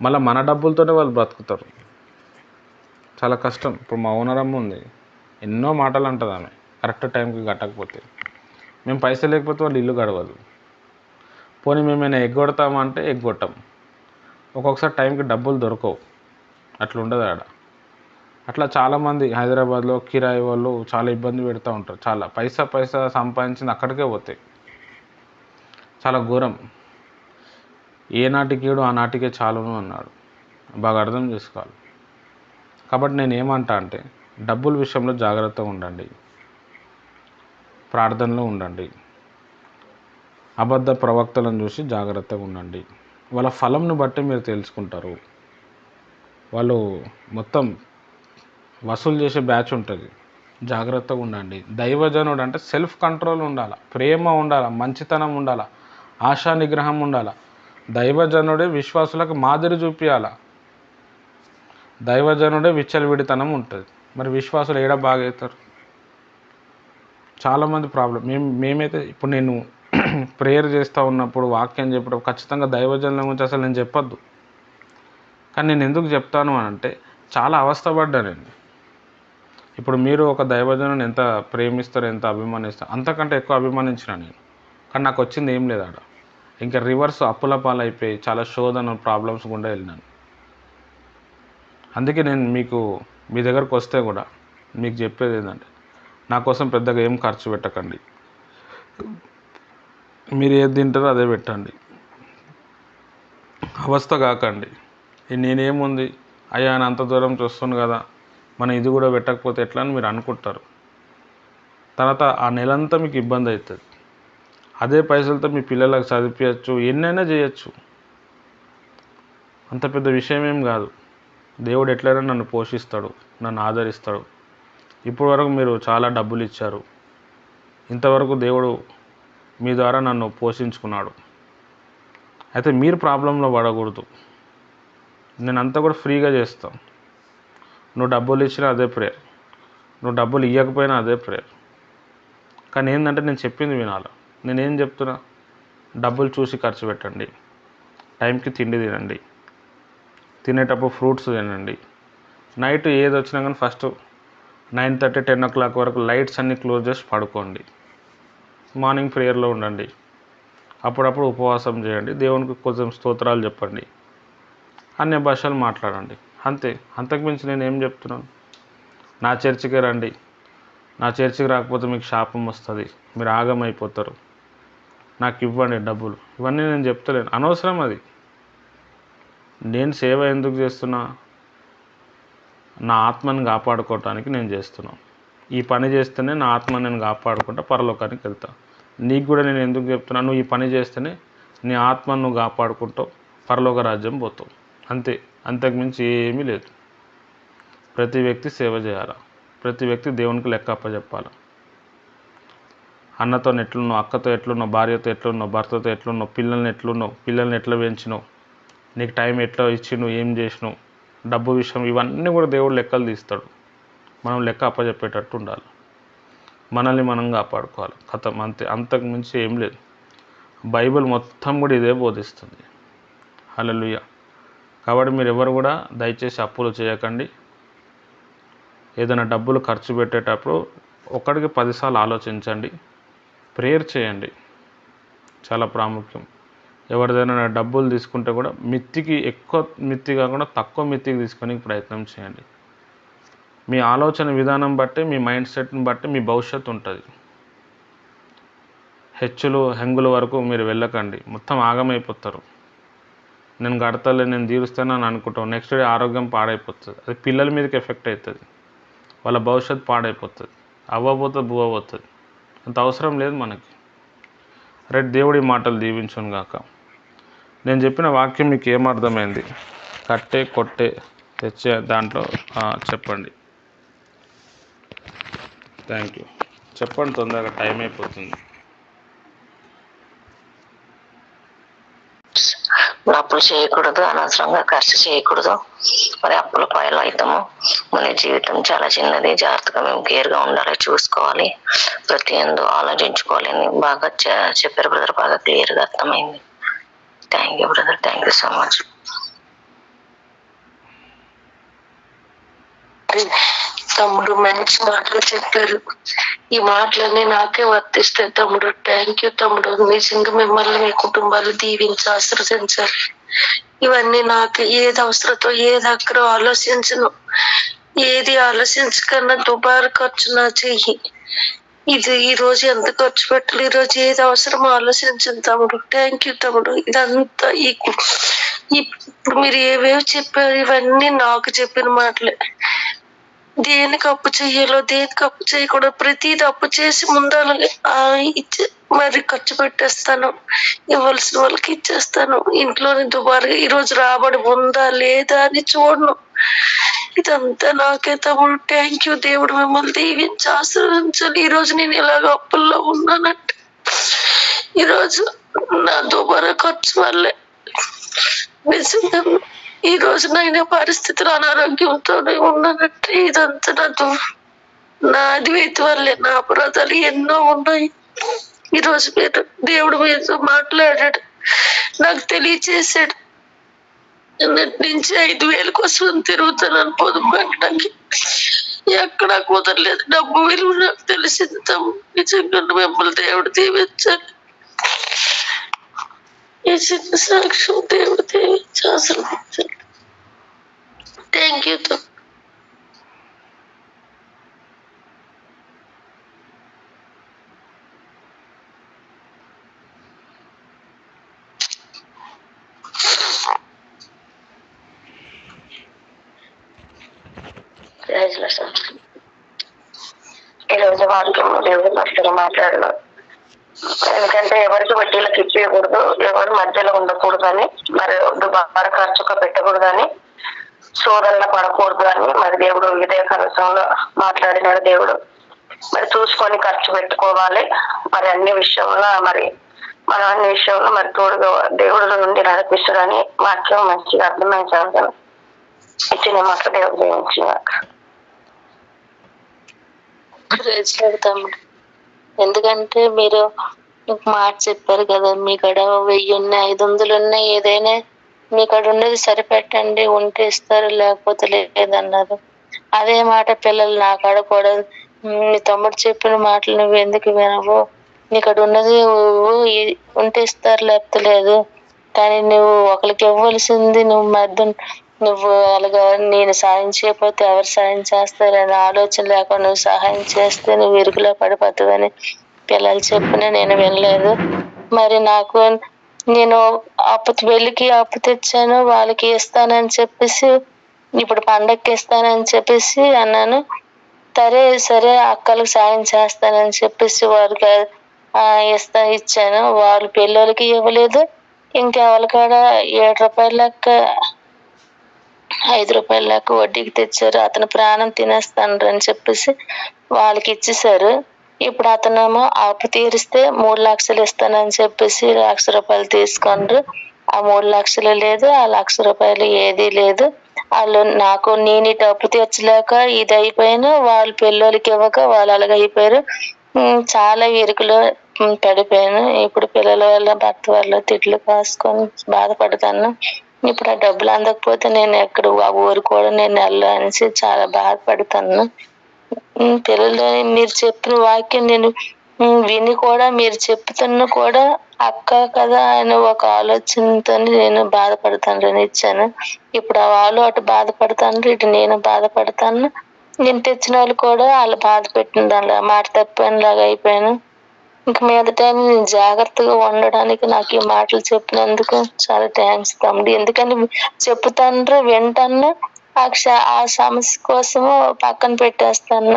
మళ్ళీ మన డబ్బులతోనే వాళ్ళు బ్రతుకుతారు. చాలా కష్టం. ఇప్పుడు మా ఓనరమ్మ ఉంది, ఎన్నో మాటలు అంటుంది ఆమె కరెక్ట్ టైంకి కట్టకపోతే. మేము పైసలు లేకపోతే వాళ్ళు ఇల్లు గడవదు. పోనీ మేమైనా ఎగ్గొడతామా అంటే ఎగ్గొట్టాం. ఒక్కొక్కసారి టైంకి డబ్బులు దొరకవు, అట్లా ఉండదు ఆడ. అట్లా చాలామంది హైదరాబాద్లో కిరాయి వాళ్ళు చాలా ఇబ్బంది పెడుతూ ఉంటారు. చాలా పైసా సంపాదించింది అక్కడికే పోతాయి. చాలా ఘోరం. ఏ నాటికేడు ఆ నాటికే చాలును అన్నాడు. బాగా అర్థం చేసుకోవాలి. కాబట్టి నేను ఏమంటా అంటే, డబ్బుల విషయంలో జాగ్రత్తగా ఉండండి, ప్రార్థనలో ఉండండి, అబద్ధ ప్రవక్తలను చూసి జాగ్రత్తగా ఉండండి. వాళ్ళ ఫలంను బట్టి మీరు తెలుసుకుంటారు. వాళ్ళు మొత్తం వసూలు చేసే బ్యాచ్ ఉంటుంది. జాగ్రత్తగా ఉండండి. దైవజనుడు అంటే సెల్ఫ్ కంట్రోల్ ఉండాలి, ప్రేమ ఉండాలి, మంచితనం ఉండాలి, ఆశా నిగ్రహం ఉండాలి. దైవజనుడే విశ్వాసులకు మాదిరి చూపించాల. దైవజనుడే విచ్చలవిడితనం ఉంటుంది. మరి విశ్వాసులు ఏడా బాగా అవుతారు? చాలామంది ప్రాబ్లం. మేమైతే ఇప్పుడు నేను ప్రేయర్ చేస్తూ ఉన్నప్పుడు, వాక్యం చెప్పడం ఖచ్చితంగా దైవజనుల గురించి అసలు నేను చెప్పొద్దు. కానీ నేను ఎందుకు చెప్తాను అని అంటే, చాలా అవస్థపడ్డా నేను. ఇప్పుడు మీరు ఒక దైవజనుని ఎంత ప్రేమిస్తారో, ఎంత అభిమానిస్తారో, అంతకంటే ఎక్కువ అభిమానించిన నేను. కానీ నాకు వచ్చింది ఏం లేదు ఆడ. ఇంకా రివర్స్ అప్పుల పాలైపోయి చాలా శోధన ప్రాబ్లమ్స్ గుండా వెళ్ళినాను. అందుకే నేను మీ దగ్గరకు వస్తే కూడా మీకు చెప్పేది ఏంటంటే, నా కోసం పెద్దగా ఏం ఖర్చు పెట్టకండి. మీరు ఏది తింటారో అదే పెట్టండి. అవస్థ కాకండి. నేనేముంది అయ్యా అని అంత దూరం చూస్తుంది కదా, మనం ఇది కూడా పెట్టకపోతే ఎట్లా అని మీరు అనుకుంటారు. తర్వాత ఆ నెలంతా మీకు ఇబ్బంది అవుతుంది. అదే పైసలతో మీ పిల్లలకు చదివించవచ్చు, ఎన్నైనా చేయొచ్చు. అంత పెద్ద విషయం ఏం కాదు. దేవుడు ఎట్లయినా నన్ను పోషిస్తాడు, నన్ను ఆదరిస్తాడు. ఇప్పటి వరకు మీరు చాలా డబ్బులు ఇచ్చారు. ఇంతవరకు దేవుడు మీ ద్వారా నన్ను పోషించుకున్నాడు. అయితే మీరు ప్రాబ్లంలో పడకూడదు. నేను అంతా కూడా ఫ్రీగా చేస్తాను. నువ్వు డబ్బులు ఇచ్చినా అదే ప్రేయర్, నువ్వు డబ్బులు ఇవ్వకపోయినా అదే ప్రేయర్. కానీ ఏంటంటే నేను చెప్పింది వినాలి. నేనేం చెప్తున్నా, డబ్బులు చూసి ఖర్చు పెట్టండి, టైంకి తిండి తినండి, తినేటప్పుడు ఫ్రూట్స్ తినండి. నైట్ ఏది వచ్చినా కానీ ఫస్ట్ 9:30, 10 o'clock వరకు లైట్స్ అన్నీ క్లోజ్ చేసి పడుకోండి. మార్నింగ్ ప్రేయర్లో ఉండండి. అప్పుడప్పుడు ఉపవాసం చేయండి, దేవునికి కొంచెం స్తోత్రాలు చెప్పండి, అన్య భాషలు మాట్లాడండి. అంతే. అంతకుమించి నేను ఏం చెప్తున్నాను? నా చర్చికే రండి, నా చర్చికి రాకపోతే మీకు శాపం వస్తుంది, మీరు ఆగమైపోతారు, నాకు ఇవ్వండి డబ్బులు, ఇవన్నీ నేను చెప్తలేను. అనవసరం అది. నేను సేవ ఎందుకు చేస్తున్నా? నా ఆత్మని కాపాడుకోవటానికి నేను చేస్తున్నాను. ఈ పని చేస్తేనే నా ఆత్మని నేను కాపాడుకుంటా పరలోకానికి వెళ్తా. నీకు కూడా నేను ఎందుకు చెప్తున్నా? నువ్వు ఈ పని చేస్తేనే నీ ఆత్మను నువ్వు కాపాడుకుంటావు, పరలోక రాజ్యం పోతావు. అంతే. అంతకుమించి ఏమీ లేదు. ప్రతి వ్యక్తి సేవ చేయాలి, ప్రతి వ్యక్తి దేవునికి లెక్క అప్పచెప్పాలి. అన్నతో ఎట్లున్నావు, అక్కతో ఎట్లున్నావు, భార్యతో ఎట్లున్నావు, భర్తతో ఎట్లున్నావు, పిల్లల్ని ఎట్లున్నావు, పిల్లల్ని ఎట్లా పెంచినావు, నీకు టైం ఎట్లా ఇచ్చి నువ్వు ఏం చేసినావు, డబ్బు విషయం, ఇవన్నీ కూడా దేవుడు లెక్కలు తీస్తాడు. మనం లెక్క అప్పచెప్పేటట్టు ఉండాలి. మనల్ని మనం కాపాడుకోవాలి. కథం. అంతే. అంతకు మించి ఏం లేదు. బైబిల్ మొత్తం కూడా ఇదే బోధిస్తుంది. హల్లెలూయా. కాబట్టి మీరు ఎవరు కూడా దయచేసి అప్పులు చేయకండి. ఏదైనా డబ్బులు ఖర్చు పెట్టేటప్పుడు ఒకటికి 10 సార్లు ఆలోచించండి. ప్రేయర్ చేయండి, చాలా ప్రాముఖ్యం. ఎవరిదైనా డబ్బులు తీసుకుంటే కూడా ఎక్కువ మిత్తి కాకుండా తక్కువ మిత్తికి తీసుకొని ప్రయత్నం చేయండి. మీ ఆలోచన విధానం బట్టి, మీ మైండ్ సెట్ని బట్టి మీ భవిష్యత్తు ఉంటుంది. హెచ్చులు హెంగుల వరకు మీరు వెళ్ళకండి, మొత్తం ఆగమైపోతారు. నేను కడతలే, నేను తీరుస్తానని అనుకుంటాం. నెక్స్ట్ డే ఆరోగ్యం పాడైపోతుంది. అది పిల్లల మీదకి ఎఫెక్ట్ అవుతుంది, వాళ్ళ భవిష్యత్తు పాడైపోతుంది, అవ్వబోతుంది, బువ్వబోతుంది. అంత అవసరం లేదు మనకి. రేపు దేవుడి మాటలు దీవించును గాక. నేను చెప్పిన వాక్యం మీకు ఏమర్థమైంది? కట్టే, కొట్టే, తెచ్చే దాంట్లో చెప్పండి. Thank you. చెప్పండి తొందరగా, టైం అయిపోతుంది. అప్పులు చేయకూడదు, అనవసరంగా ఖర్చు చేయకూడదు. మరి అప్పుల పాయలు అవుతాము. మన జీవితం చాలా చిన్నది, జాగ్రత్తగా మేము కేర్గా ఉండాలి, చూసుకోవాలి, ప్రతి ఎందు ఆలోచించుకోవాలి అని బాగా చెప్పారు బ్రదర్. బాగా క్లియర్గా అర్థమైంది. Thank you brother, thank you so much. తమ్ముడు మంచి మాటలు చెప్పారు. ఈ మాటలన్నీ నాకే వర్తిస్తాయి తమ్ముడు. థ్యాంక్ యూ తమ్ముడు. నిజంగా మిమ్మల్ని మీ కుటుంబాలు దీవించి ఆశీర్వదించాలి. ఇవన్నీ నాకు ఏది అవసరతో ఏది అక్కడో ఆలోచించను. ఏది ఆలోచించకన్నా దుబారా ఖర్చు నా చెయ్యి. ఇది ఈ రోజు ఎంత ఖర్చు పెట్టాలి, ఈ రోజు ఏది అవసరమో ఆలోచించను తమ్ముడు. థ్యాంక్ యూ తమ్ముడు. ఇదంతా ఇప్పుడు మీరు ఏవేవి చెప్పారు ఇవన్నీ నాకు చెప్పిన మాటలే. దేనికి అప్పు చెయ్యాలో దేనికి అప్పు చేయకూడదు ప్రతిది అప్పు చేసి ముందాలి ఇచ్చి మరి ఖర్చు పెట్టేస్తాను. ఇవ్వాల్సిన వాళ్ళకి ఇచ్చేస్తాను. ఇంట్లోని దుబారుగా ఈ రోజు రాబడి ఉందా లేదా అని చూడను. ఇదంతా నాకే తమ్ముడు. Thank you. దేవుడు మిమ్మల్ని దీవించి ఆశీర్వదించాలి. ఈ రోజు నేను ఇలాగ అప్పుల్లో ఉన్నానంటే ఈరోజు నా దుబారా ఖర్చు వల్లే. నిజంగా ఈ రోజు నేను పరిస్థితులు అనారోగ్యంతోనే ఉన్నానంటే ఇదంతా నా అద్వైత వల్లే. నా అపరాధాలు ఎన్నో ఉన్నాయి. ఈ రోజు మీరు దేవుడు మీతో మాట్లాడాడు, నాకు తెలియచేసాడు. నిన్నటి నుంచి 5,000 కోసం తిరుగుతున్నాను పొదుపు పెట్టడానికి. ఎక్కడా కుదరలేదు. డబ్బు విలువ నాకు తెలిసింది తమ్ముడు. నిజంగా మిమ్మల్ని దేవుడు దీవించాలి. ఈ చిన్న సాక్ష్యం దేవుడు దీవించి ఆశీర్వదించాలి. థ్యాంక్ యూ తమ్ముడు. ఈరోజు వాక్యం దేవుడు భక్తులు మాట్లాడడం. ఎందుకంటే ఎవరికి వడ్డీలకు ఇచ్చేయకూడదు, ఎవరు మధ్యలో ఉండకూడదు అని, మరి దుబారా ఖర్చుగా పెట్టకూడదు అని, శోధనల పడకూడదు అని మరి దేవుడు విధేయ కలసంలో మాట్లాడినాడు. దేవుడు మరి చూసుకొని ఖర్చు పెట్టుకోవాలి. మరి అన్ని విషయంలో మనం అన్ని విషయంలో మరి తోడుగా దేవుడు నుండి నడిపిస్తాడని వాక్యం మంచిగా అర్థమైన చదువుతాను. ఇచ్చిన మాటలు దేవుడు జీవించినాక తమ్ముడు. ఎందుకంటే మీరు మాట చెప్పారు కదా, మీ కాడ 1000 ఉన్నాయి, 500 ఉన్నాయి, ఏదైనా మీ కాడ ఉన్నది సరిపెట్టండి, ఉంటే ఇస్తారు లేకపోతే లేదన్నారు. అదే మాట పిల్లలు నా కాడ కూడా మీ తమ్ముడు చెప్పిన మాటలు నువ్వు ఎందుకు వినవు, నీ కాడ ఉన్నది ఉంటే ఇస్తారు లేకపోతే లేదు, కానీ నువ్వు ఒకరికి ఇవ్వాల్సింది నువ్వు అలాగా నేను సాయం చేయకపోతే ఎవరు సాయం చేస్తారని ఆలోచన లేకుండా నువ్వు సహాయం చేస్తే నువ్వు ఇరుకులో పడిపోతావని పిల్లలు చెప్పిన నేను వినలేదు. మరి నేను వెళ్ళికి అప్పు తెచ్చాను, వాళ్ళకి ఇస్తానని చెప్పేసి ఇప్పుడు పండగకి ఇస్తానని చెప్పేసి అన్నాను. సరే అక్కలకు సాయం చేస్తానని చెప్పేసి వారికి ఇచ్చాను. వాళ్ళు పిల్లలకి ఇవ్వలేదు. ఇంకెవరి కాడ 7 రూపాయల లెక్క 5 రూపాయల లెక్క వడ్డీకి తెచ్చారు. అతను ప్రాణం తినేస్తాను అని చెప్పేసి వాళ్ళకి ఇచ్చేసారు. ఇప్పుడు అతనేమో అప్పు తీరిస్తే 3 లక్షలు ఇస్తానని చెప్పేసి 1,00,000 రూపాయలు తీసుకుండ్రు. ఆ 3 లక్షలు లేదు, ఆ 1,00,000 రూపాయలు ఏదీ లేదు. వాళ్ళు నేను ఇటు అప్పు తీర్చలేక ఇది అయిపోయాను, వాళ్ళ పిల్లలకి ఇవ్వక వాళ్ళు అలాగ అయిపోయారు. చాలా ఇరుకులో పడిపోయాను. ఇప్పుడు పిల్లల వల్ల భర్త వల్ల తిట్లు కాసుకొని బాధపడతాను. ఇప్పుడు ఆ డబ్బులు అందకపోతే నేను ఎక్కడ ఆ ఊరు కూడా నేను వెళ్ళాలనేసి చాలా బాధపడతాను. పిల్లలు మీరు చెప్పిన వాక్యం నేను విని కూడా మీరు చెప్తున్న కూడా అక్క కదా అని ఒక ఆలోచనతో నేను బాధపడతాను ఇచ్చాను. ఇప్పుడు వాళ్ళు అటు బాధపడతాను, ఇటు నేను బాధపడతాను. నేను తెచ్చిన వాళ్ళు కూడా వాళ్ళు బాధ పెట్టిన దానిలో మాట తప్పినలాగా అయిపోయాను. ఇంక మీదట నేను జాగ్రత్తగా ఉండడానికి నాకు ఈ మాటలు చెప్పినందుకు చాలా థ్యాంక్స్ తమ్ముడు. ఎందుకంటే చెప్తాను వింటాను, ఆ సమస్య కోసము పక్కన పెట్టేస్తాను.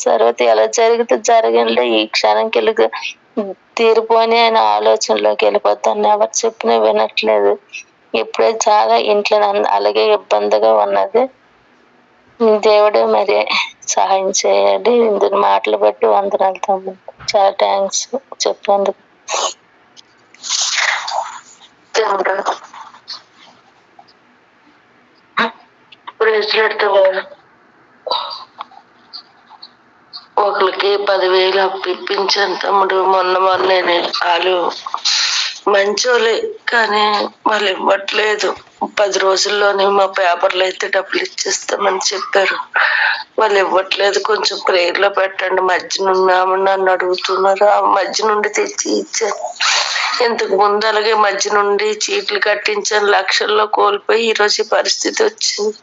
తర్వాత ఎలా జరిగితే జరగండి, ఈ క్షణంకి వెళ్ళి తీరిపోని ఆయన ఆలోచనలోకి వెళ్ళిపోతాను. ఎవరు చెప్పినా వినట్లేదు. ఇప్పుడే చాలా ఇంట్లో అలాగే ఇబ్బందిగా ఉన్నది. దేవుడు మరి సహాయం చేయాలి. ఇందులో మాటలు బట్టి వందనాలు తమ్ముడు. చాలా థ్యాంక్స్ చెప్పేందుకు. ఒకరికి 10,000 అప్పు ఇప్పించాను తమ్ముడు. మొన్న వాళ్ళు మంచోళ్ళే కానీ వాళ్ళు ఇవ్వట్లేదు. 10 రోజుల్లోనే మా పేపర్లు అయితే డబ్బులు ఇచ్చేస్తామని చెప్పారు. వాళ్ళు ఇవ్వట్లేదు, కొంచెం ప్రేయర్లో పెట్టండి. మధ్య ఉన్నామని నన్ను అడుగుతున్నారు. ఆ మధ్య నుండి తెచ్చి ఇచ్చాను. ఇంతకు ముందు అలాగే మధ్య నుండి చీట్లు కట్టించాను, లక్షల్లో కోల్పోయి ఈరోజు ఈ పరిస్థితి వచ్చింది.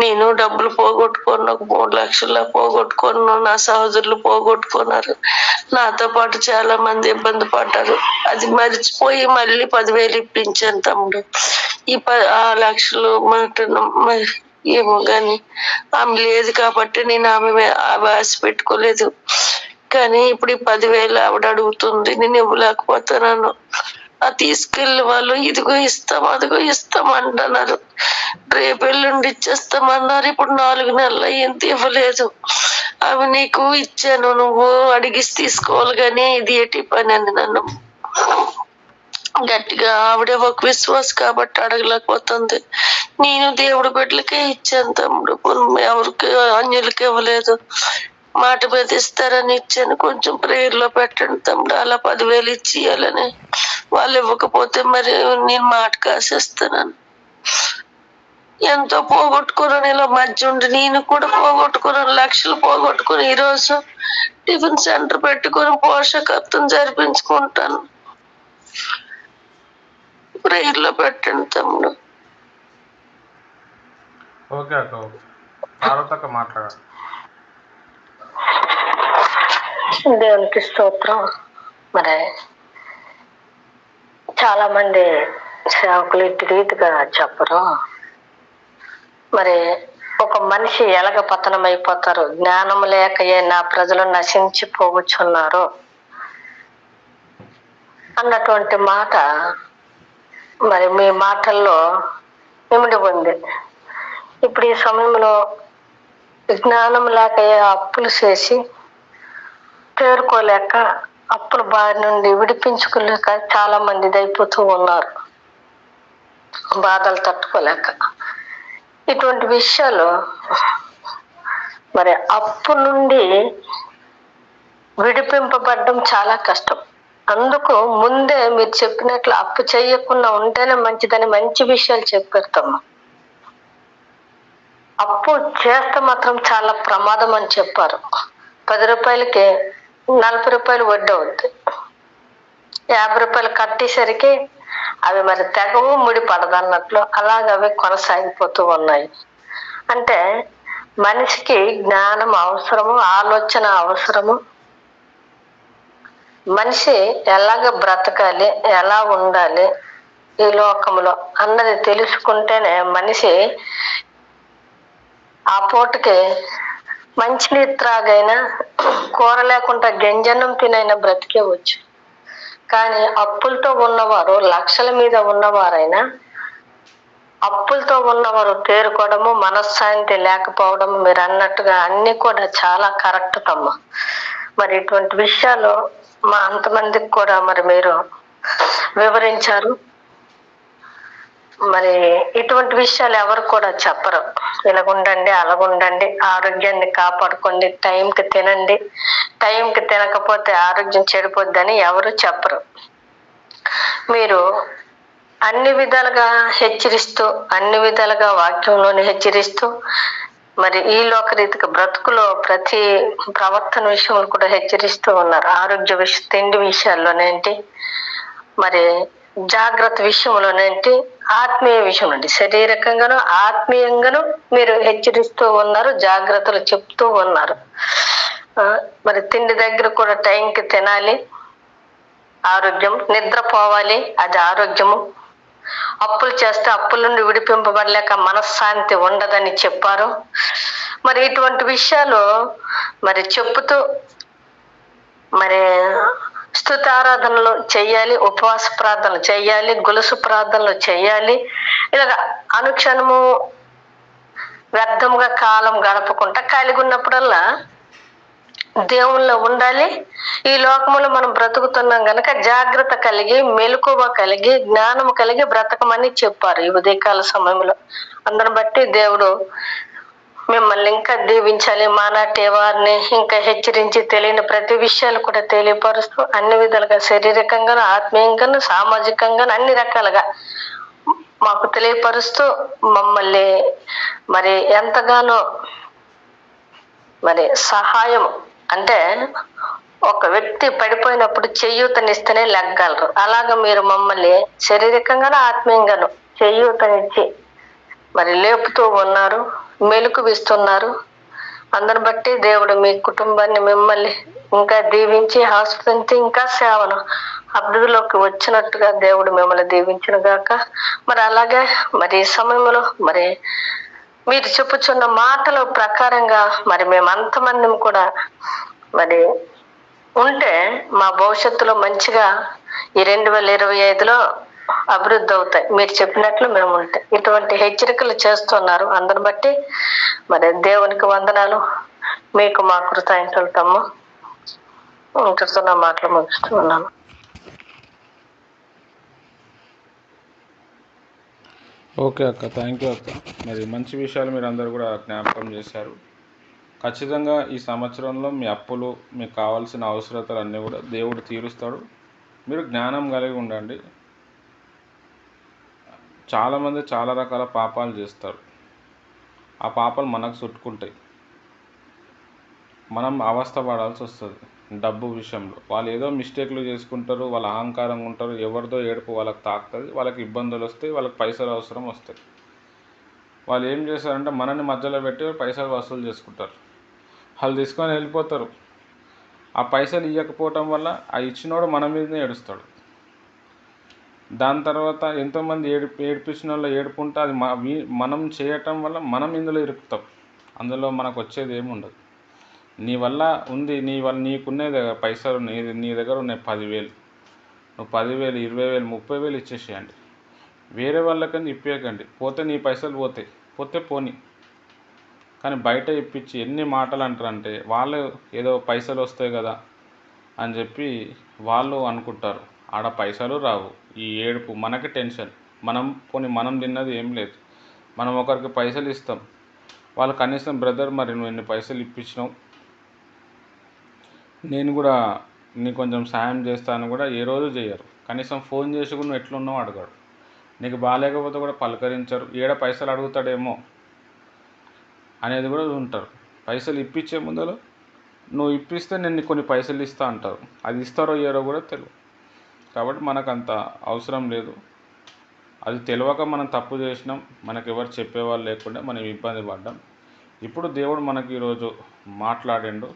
నేను డబ్బులు పోగొట్టుకున్న, ఒక 3 లక్షల్లో పోగొట్టుకున్నాను. నా సహోదరులు పోగొట్టుకున్నారు. నాతో పాటు చాలా మంది ఇబ్బంది పడ్డారు. అది మర్చిపోయి మళ్ళీ 10,000 ఇప్పించాను తమ్ముడు. ఆ లక్షలు ఏమో గాని ఆమె లేదు కాబట్టి నేను ఆమె ఆశ పెట్టుకోలేదు. కానీ ఇప్పుడు ఈ 10,000 ఆవిడ అడుగుతుంది, నేను ఇవ్వలేకపోతున్నాను. ఆ తీసుకెళ్ళి వాళ్ళు ఇదిగో ఇస్తాం అదిగో ఇస్తాం అంటున్నారు. రేపు ఎల్లుండి ఇచ్చేస్తామన్నారు. ఇప్పుడు 4 నెలలు అయ్యింది, ఇవ్వలేదు. అవి నీకు ఇచ్చాను, నువ్వు అడిగిసి తీసుకోవాలి కానీ ఇది ఏటి పని అని నన్ను గట్టిగా, ఆవిడే ఒక విశ్వాస కాబట్టి అడగలేకపోతుంది. నేను దేవుడి బిడ్డలకే ఇచ్చాను తమ్ముడు, ఎవరికి అన్యులకి ఇవ్వలేదు. మాట మీద ఇస్తారని ఇచ్చాను. కొంచెం ప్రేయర్లో పెట్టండి తమ్ముడు, అలా 10,000 ఇచ్చేయాలని. వాళ్ళు ఇవ్వకపోతే మరి నేను మాట కాసేస్తానని. ఎంతో పోగొట్టుకున్నాను ఇలా మధ్య ఉండి. నేను కూడా పోగొట్టుకున్నాను, లక్షలు పోగొట్టుకుని ఈరోజు టిఫిన్ సెంటర్ పెట్టుకుని పోషకత్వం జరిపించుకుంటాను. ప్రేయర్లో పెట్టండి తమ్ముడు. ఓకే అక్క, పార్వతక్క మాట్లాడాలి. దేవునికి స్తోత్రం. మరి చాలా మంది సేవకులు ఇటు రీతిగా చెప్పరు. మరి ఒక మనిషి ఎలాగ పతనం అయిపోతారు, జ్ఞానం లేకయే నా ప్రజలు నశించిపోవచ్చున్నారు అన్నటువంటి మాట మరి మీ మాటల్లో ఇమిడి ఉంది. ఇప్పుడు ఈ సమయంలో జ్ఞానం లేకయే అప్పులు చేసి తేరుకోలేక, అప్పుల బారి నుండి విడిపించుకోలేక చాలా మంది ఇదైపోతూ ఉన్నారు, బాధలు తట్టుకోలేక. ఇటువంటి విషయాలు మరి అప్పు నుండి విడిపింపబడడం చాలా కష్టం. అందుకు ముందే మీరు చెప్పినట్లు అప్పు చేయకుండా ఉంటేనే మంచిదని మంచి విషయాలు చెప్పేస్తాము. అప్పు చేస్తే మాత్రం చాలా ప్రమాదం అని చెప్పారు. 10 రూపాయలకి 40 రూపాయలు వడ్డీ అవుద్ది. 50 రూపాయలు కట్టేసరికి అవి మరి తెగవు, ముడి పడదన్నట్లు అలాగ అవి కొనసాగిపోతూ ఉన్నాయి. అంటే మనిషికి జ్ఞానం అవసరము, ఆలోచన అవసరము. మనిషి ఎలాగ బ్రతకాలి, ఎలా ఉండాలి ఈ లోకంలో అన్నది తెలుసుకుంటేనే మనిషి ఆ పూటకి మంచినీరు త్రాగైనా, కూర లేకుండా గంజన్నం తినైనా బ్రతికేవచ్చు. కానీ అప్పులతో ఉన్నవారు, లక్షల మీద ఉన్నవారైనా అప్పులతో ఉన్నవారు తేరుకోవడము, మనశ్శాంతి లేకపోవడము, మీరు అన్నట్టుగా అన్ని కూడా చాలా కరెక్ట్ తమ్మ. మరి ఇటువంటి విషయాలు మా అంతమందికి కూడా మరి మీరు వివరించారు. మరి ఇటువంటి విషయాలు ఎవరు కూడా చెప్పరు. ఇలాగుండండి, అలాగుండండి, ఆరోగ్యాన్ని కాపాడుకోండి, టైంకి తినండి, టైంకి తినకపోతే ఆరోగ్యం చెడిపోద్దని ఎవరు చెప్పరు. మీరు అన్ని విధాలుగా హెచ్చరిస్తూ, అన్ని విధాలుగా వాక్యంలోని హెచ్చరిస్తూ, మరి ఈ లోకరీతిగా బ్రతుకులో ప్రతి ప్రవర్తన విషయంలో కూడా హెచ్చరిస్తూ ఉన్నారు. ఆరోగ్య తిండి విషయాల్లోనేంటి, మరి జాగ్రత్త విషయంలోనేంటి, ఆత్మీయ విషయం అండి, శారీరకంగాను ఆత్మీయంగాను మీరు హెచ్చరిస్తూ ఉన్నారు, జాగ్రత్తలు చెప్తూ ఉన్నారు. మరి తిండి దగ్గర కూడా టైంకి తినాలి, ఆరోగ్యం, నిద్రపోవాలి, అది ఆరోగ్యము. అప్పులు చేస్తే అప్పుల నుండి విడిపింపబడలేక మనశ్శాంతి ఉండదని చెప్పారు. మరి ఇటువంటి విషయాలు మరి చెప్పుతూ మరి స్తుతారాధనలు చెయ్యాలి, ఉపవాస ప్రార్థనలు చెయ్యాలి, గొలుసు ప్రార్థనలు చెయ్యాలి. ఇలాగ అనుక్షణము వ్యర్థముగా కాలం గడపకుండా కలిగి ఉన్నప్పుడల్లా దేవుల్లో ఉండాలి. ఈ లోకములో మనం బ్రతుకుతున్నాం గనక జాగ్రత్త కలిగి, మెలకువ కలిగి, జ్ఞానం కలిగి బ్రతకమని చెప్పారు ఈ ఉదయకాల సమయంలో. అందరిని బట్టి దేవుడు మిమ్మల్ని ఇంకా దీవించాలి. మానాటి వారిని ఇంకా హెచ్చరించి తెలియని ప్రతి విషయాలు కూడా తెలియపరుస్తూ అన్ని విధాలుగా శారీరకంగాను, ఆత్మీయంగాను, సామాజికంగాను అన్ని రకాలుగా మాకు తెలియపరుస్తూ మమ్మల్ని మరి ఎంతగానో మరి సహాయం అంటే ఒక వ్యక్తి పడిపోయినప్పుడు చేయూతనిస్తేనే లెగ్గలరు. అలాగా మీరు మమ్మల్ని శారీరకంగాను ఆత్మీయంగాను చేయూతనిచ్చి మరి లేపుతూ ఉన్నారు, మెలకువిస్తున్నారు. అందరిని బట్టి దేవుడు మీ కుటుంబాన్ని మిమ్మల్ని ఇంకా దీవించి ఆస్వాదించి ఇంకా సేవను అభివృద్ధిలోకి వచ్చినట్టుగా దేవుడు మిమ్మల్ని దీవించిన గాక. మరి అలాగే మరి ఈ సమయంలో మరి మీరు చెప్పుచున్న మాటల ప్రకారంగా మరి మేము అంతమంది కూడా మరి ఉంటే మా భవిష్యత్తులో మంచిగా ఈ 2025లో అభివృద్ధి అవుతాయి. మీరు చెప్పినట్లు మేము ఉంటే ఇటువంటి హెచ్చరికలు చేస్తున్నారు. అందరిని బట్టి మరి దేవునికి వందనాలు, మీకు మా కృతజ్ఞతలు తమ్ము. ఇంతటితో నా మాటలు ముగిస్తున్నాను. ఓకే అక్క, థ్యాంక్ యూ అక్క. మరి మంచి విషయాలు మీరు అందరూ కూడా జ్ఞాపకం చేశారు. ఖచ్చితంగా ఈ సంవత్సరంలో మీ అప్పులు, మీకు కావాల్సిన అవసరతలు అన్నీ కూడా దేవుడు తీరుస్తాడు. మీరు జ్ఞానం కలిగి ఉండండి. చాలామంది చాలా రకాల పాపాలు చేస్తారు. ఆ పాపాలు మనకు చుట్టుకుంటాయి, మనం అవస్థ పడాల్సి వస్తుంది. డబ్బు విషయంలో వాళ్ళు ఏదో మిస్టేక్లు చేసుకుంటారు, వాళ్ళ అహంకారంగా ఉంటారు, ఎవరిదో ఏడుపు వాళ్ళకి తాకుతుంది, వాళ్ళకి ఇబ్బందులు వస్తాయి, వాళ్ళకి పైసలు అవసరం వస్తాయి. వాళ్ళు ఏం చేస్తారంటే మనల్ని మధ్యలో పెట్టి పైసలు వసూలు చేసుకుంటారు. వాళ్ళు తీసుకొని వెళ్ళిపోతారు. ఆ పైసలు ఇవ్వకపోవటం వల్ల ఆ ఇచ్చినోడు మన మీదనే ఏడుస్తాడు. దాని తర్వాత ఎంతోమంది ఏడిపించిన వాళ్ళు ఏడుపుంటే అది మనం చేయటం వల్ల మనం ఇందులో ఇరుకుతాం. అందులో మనకు వచ్చేది ఏముండదు. నీ వల్ల ఉంది, నీకున్నది పైసలు, నీ దగ్గర ఉన్నాయి 10,000, నువ్వు 10,000, 20,000, 30,000 ఇచ్చేసేయండి. వేరే వాళ్ళకని ఇప్పేయకండి. పోతే నీ పైసలు పోతాయి, పోతే పోని. కానీ బయట ఇప్పించి ఎన్ని మాటలు అంటారంటే వాళ్ళు ఏదో పైసలు వస్తాయి కదా అని చెప్పి వాళ్ళు అనుకుంటారు. ఆడ పైసలు రావు, ఈ ఏడుపు మనకి టెన్షన్. మనం తిన్నది ఏం లేదు. మనం ఒకరికి పైసలు ఇస్తాం, వాళ్ళు కనీసం బ్రదర్ మరి నువ్వు ఎన్ని పైసలు ఇప్పించినావు, నేను కూడా నీకు కొంచెం సాయం చేస్తాను కూడా ఏ రోజు చేయరు. కనీసం ఫోన్ చేసి కూడా నువ్వు ఎట్లున్నావు అడగాడు. నీకు బాగాలేకపోతే కూడా పలకరించరు. ఏడ పైసలు అడుగుతాడేమో అనేది కూడా ఉంటారు. పైసలు ఇప్పించే ముందర నువ్వు ఇప్పిస్తే నేను నీకు కొన్ని పైసలు ఇస్తా అంటారు. అది ఇస్తారో ఇయ్యారో కూడా తెలియదు. కాబట్టి మనకు అంత అవసరం లేదు. అది తెలియక మనం తప్పు చేసినాం, మనకు ఎవరు చెప్పేవాళ్ళు లేకుండా మనం ఇబ్బంది పడ్డాం. ఇప్పుడు దేవుడు మనకి ఈరోజు మాట్లాడిండు.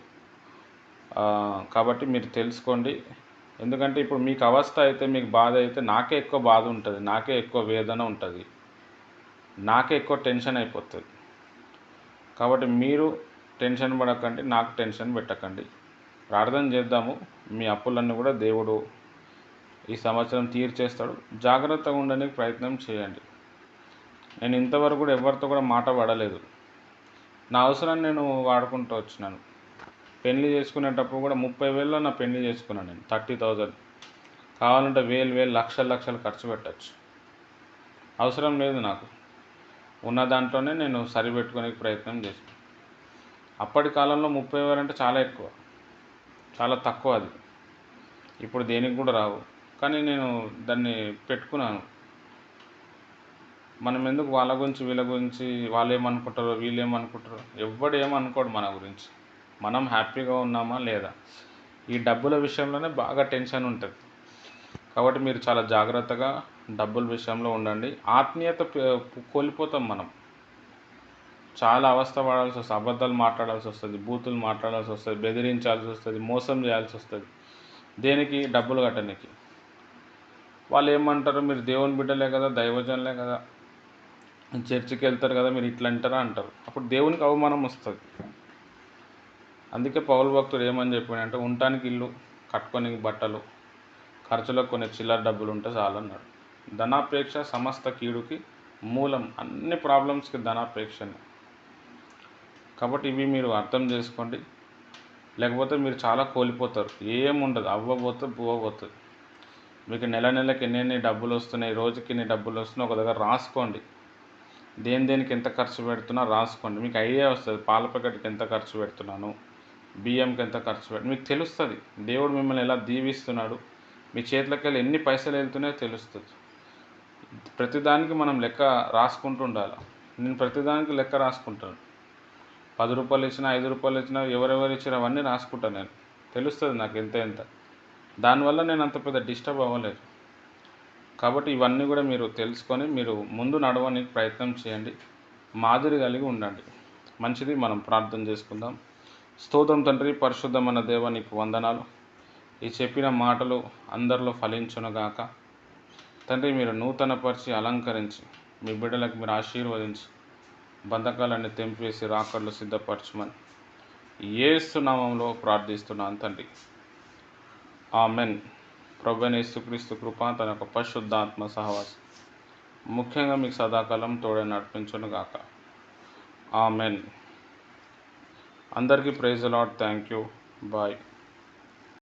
కాబట్టి మీరు తెలుసుకోండి. ఎందుకంటే ఇప్పుడు మీకు అవస్థ అయితే, మీకు బాధ అయితే నాకే ఎక్కువ బాధ ఉంటుంది, నాకే ఎక్కువ వేదన ఉంటుంది, నాకే ఎక్కువ టెన్షన్ అయిపోతుంది. కాబట్టి మీరు టెన్షన్ పడకండి, నాకు టెన్షన్ పెట్టకండి. ప్రార్థన చేద్దాము. మీ అప్పులన్నీ కూడా దేవుడు ఈ సంవత్సరం తీర్చేస్తాడు. జాగ్రత్తగా ఉండడానికి ప్రయత్నం చేయండి. నేను ఇంతవరకు కూడా ఎవరితో కూడా మాట పడలేదు. నా అవసరాన్ని నేను వాడుకుంటూ వచ్చినాను. పెళ్లి చేసుకునేటప్పుడు కూడా 30,000లో నా పెళ్లి చేసుకున్నాను నేను. 30,000 కావాలంటే 1,000 లక్షలు ఖర్చు పెట్టచ్చు. అవసరం లేదు నాకు. ఉన్న దాంట్లోనే నేను సరిపెట్టుకునే ప్రయత్నం చేశాను. అప్పటి కాలంలో 30,000 అంటే చాలా ఎక్కువ, చాలా తక్కువ. అది ఇప్పుడు దేనికి కూడా రావు. కానీ నేను దాన్ని పెట్టుకున్నాను. మనం ఎందుకు వాళ్ళ గురించి వీళ్ళ గురించి, వాళ్ళు ఏమనుకుంటారో వీళ్ళు ఏమనుకుంటారో, ఎవడు ఏమనుకోడు మన గురించి. మనం హ్యాపీగా ఉన్నామా లేదా, ఈ డబ్బుల విషయంలోనే బాగా టెన్షన్ ఉంటుంది. కాబట్టి మీరు చాలా జాగ్రత్తగా డబ్బుల విషయంలో ఉండండి. ఆత్మీయత కోల్పోతాం మనం. చాలా అవస్థ పడాల్సి వస్తుంది, అబద్ధాలు మాట్లాడాల్సి వస్తుంది, బూతులు మాట్లాడాల్సి వస్తుంది, బెదిరించాల్సి వస్తుంది, మోసం చేయాల్సి వస్తుంది. దేనికి? డబ్బులు కట్టడానికి. వాళ్ళు ఏమంటారు, మీరు దేవుని బిడ్డలే కదా, దైవజనులే కదా, చర్చికి వెళ్తారు కదా, మీరు ఇట్లా అంటారా అంటారు. అప్పుడు దేవునికి అవమానం వస్తుంది. అందుకే పౌలు భక్తుడు ఏమని చెప్పాడంటే, ఉండటానికి ఇల్లు, కట్టుకోనికి బట్టలు, ఖర్చులకు కొన్ని చిల్లర డబ్బులు ఉంటే చాలన్నాడు. ధనాపేక్ష సమస్త కీడుకి మూలం. అన్ని ప్రాబ్లమ్స్కి ధనాపేక్షనే. కాబట్టి ఇవి మీరు అర్థం చేసుకోండి. లేకపోతే మీరు చాలా కోల్పోతారు. ఏముండదు, అవ్వబోతే పోవబోతుంది. మీకు నెలకి ఎన్ని డబ్బులు వస్తున్నాయి, రోజుకి ఎన్ని డబ్బులు వస్తున్నాయి ఒక దగ్గర రాసుకోండి. దేనికి ఎంత ఖర్చు పెడుతున్నా రాసుకోండి. మీకు ఐడియా వస్తుంది. పాల ప్యాకెట్కి ఎంత ఖర్చు పెడుతున్నాను, బియ్యంకి ఎంత ఖర్చు మీకు తెలుస్తుంది. దేవుడు మిమ్మల్ని ఎలా దీవిస్తున్నాడు, మీ చేతిలోకి వెళ్ళి ఎన్ని పైసలు వెళ్తున్నాయో తెలుస్తుంది. ప్రతిదానికి మనం లెక్క రాసుకుంటూ ఉండాలి. నేను ప్రతిదానికి లెక్క రాసుకుంటాను. రూపాయలు ఇచ్చినా, రూపాయలు ఇచ్చినా, ఎవరెవరు ఇచ్చినా అవన్నీ రాసుకుంటాను నేను. తెలుస్తుంది నాకు ఎంత. దానివల్ల నేను అంత పెద్ద డిస్టర్బ్ అవ్వలేదు. కాబట్టి ఇవన్నీ కూడా మీరు తెలుసుకొని మీరు ముందు నడవడానికి ప్రయత్నం చేయండి. మాదిరి కలిగి ఉండండి. మంచిది. మనం ప్రార్థన చేసుకుందాం. స్తోత్రం తండ్రి, పరిశుద్ధమైన దేవ, నీకు వందనాలు. ఈ చెప్పిన మాటలు అందరిలో ఫలించునుగాక. తండ్రి, మీరు నూతనపరిచి అలంకరించి మీ బిడ్డలకు మీరు ఆశీర్వదించి బంధకాలన్నీ తెంపివేసి రాకడలు సిద్ధపరచమని యేసు నామములో ప్రార్థిస్తున్నాను తండ్రి. ఆమెన్. ప్రభువైన యేసుక్రీస్తు కృప, తన యొక్క పరిశుద్ధాత్మ సహవాసం ముఖ్యంగా మీకు సదాకాలం తోడే నడిపించునుగాక. ఆమెన్. అందరికీ praise the lord. Thank you. Bye.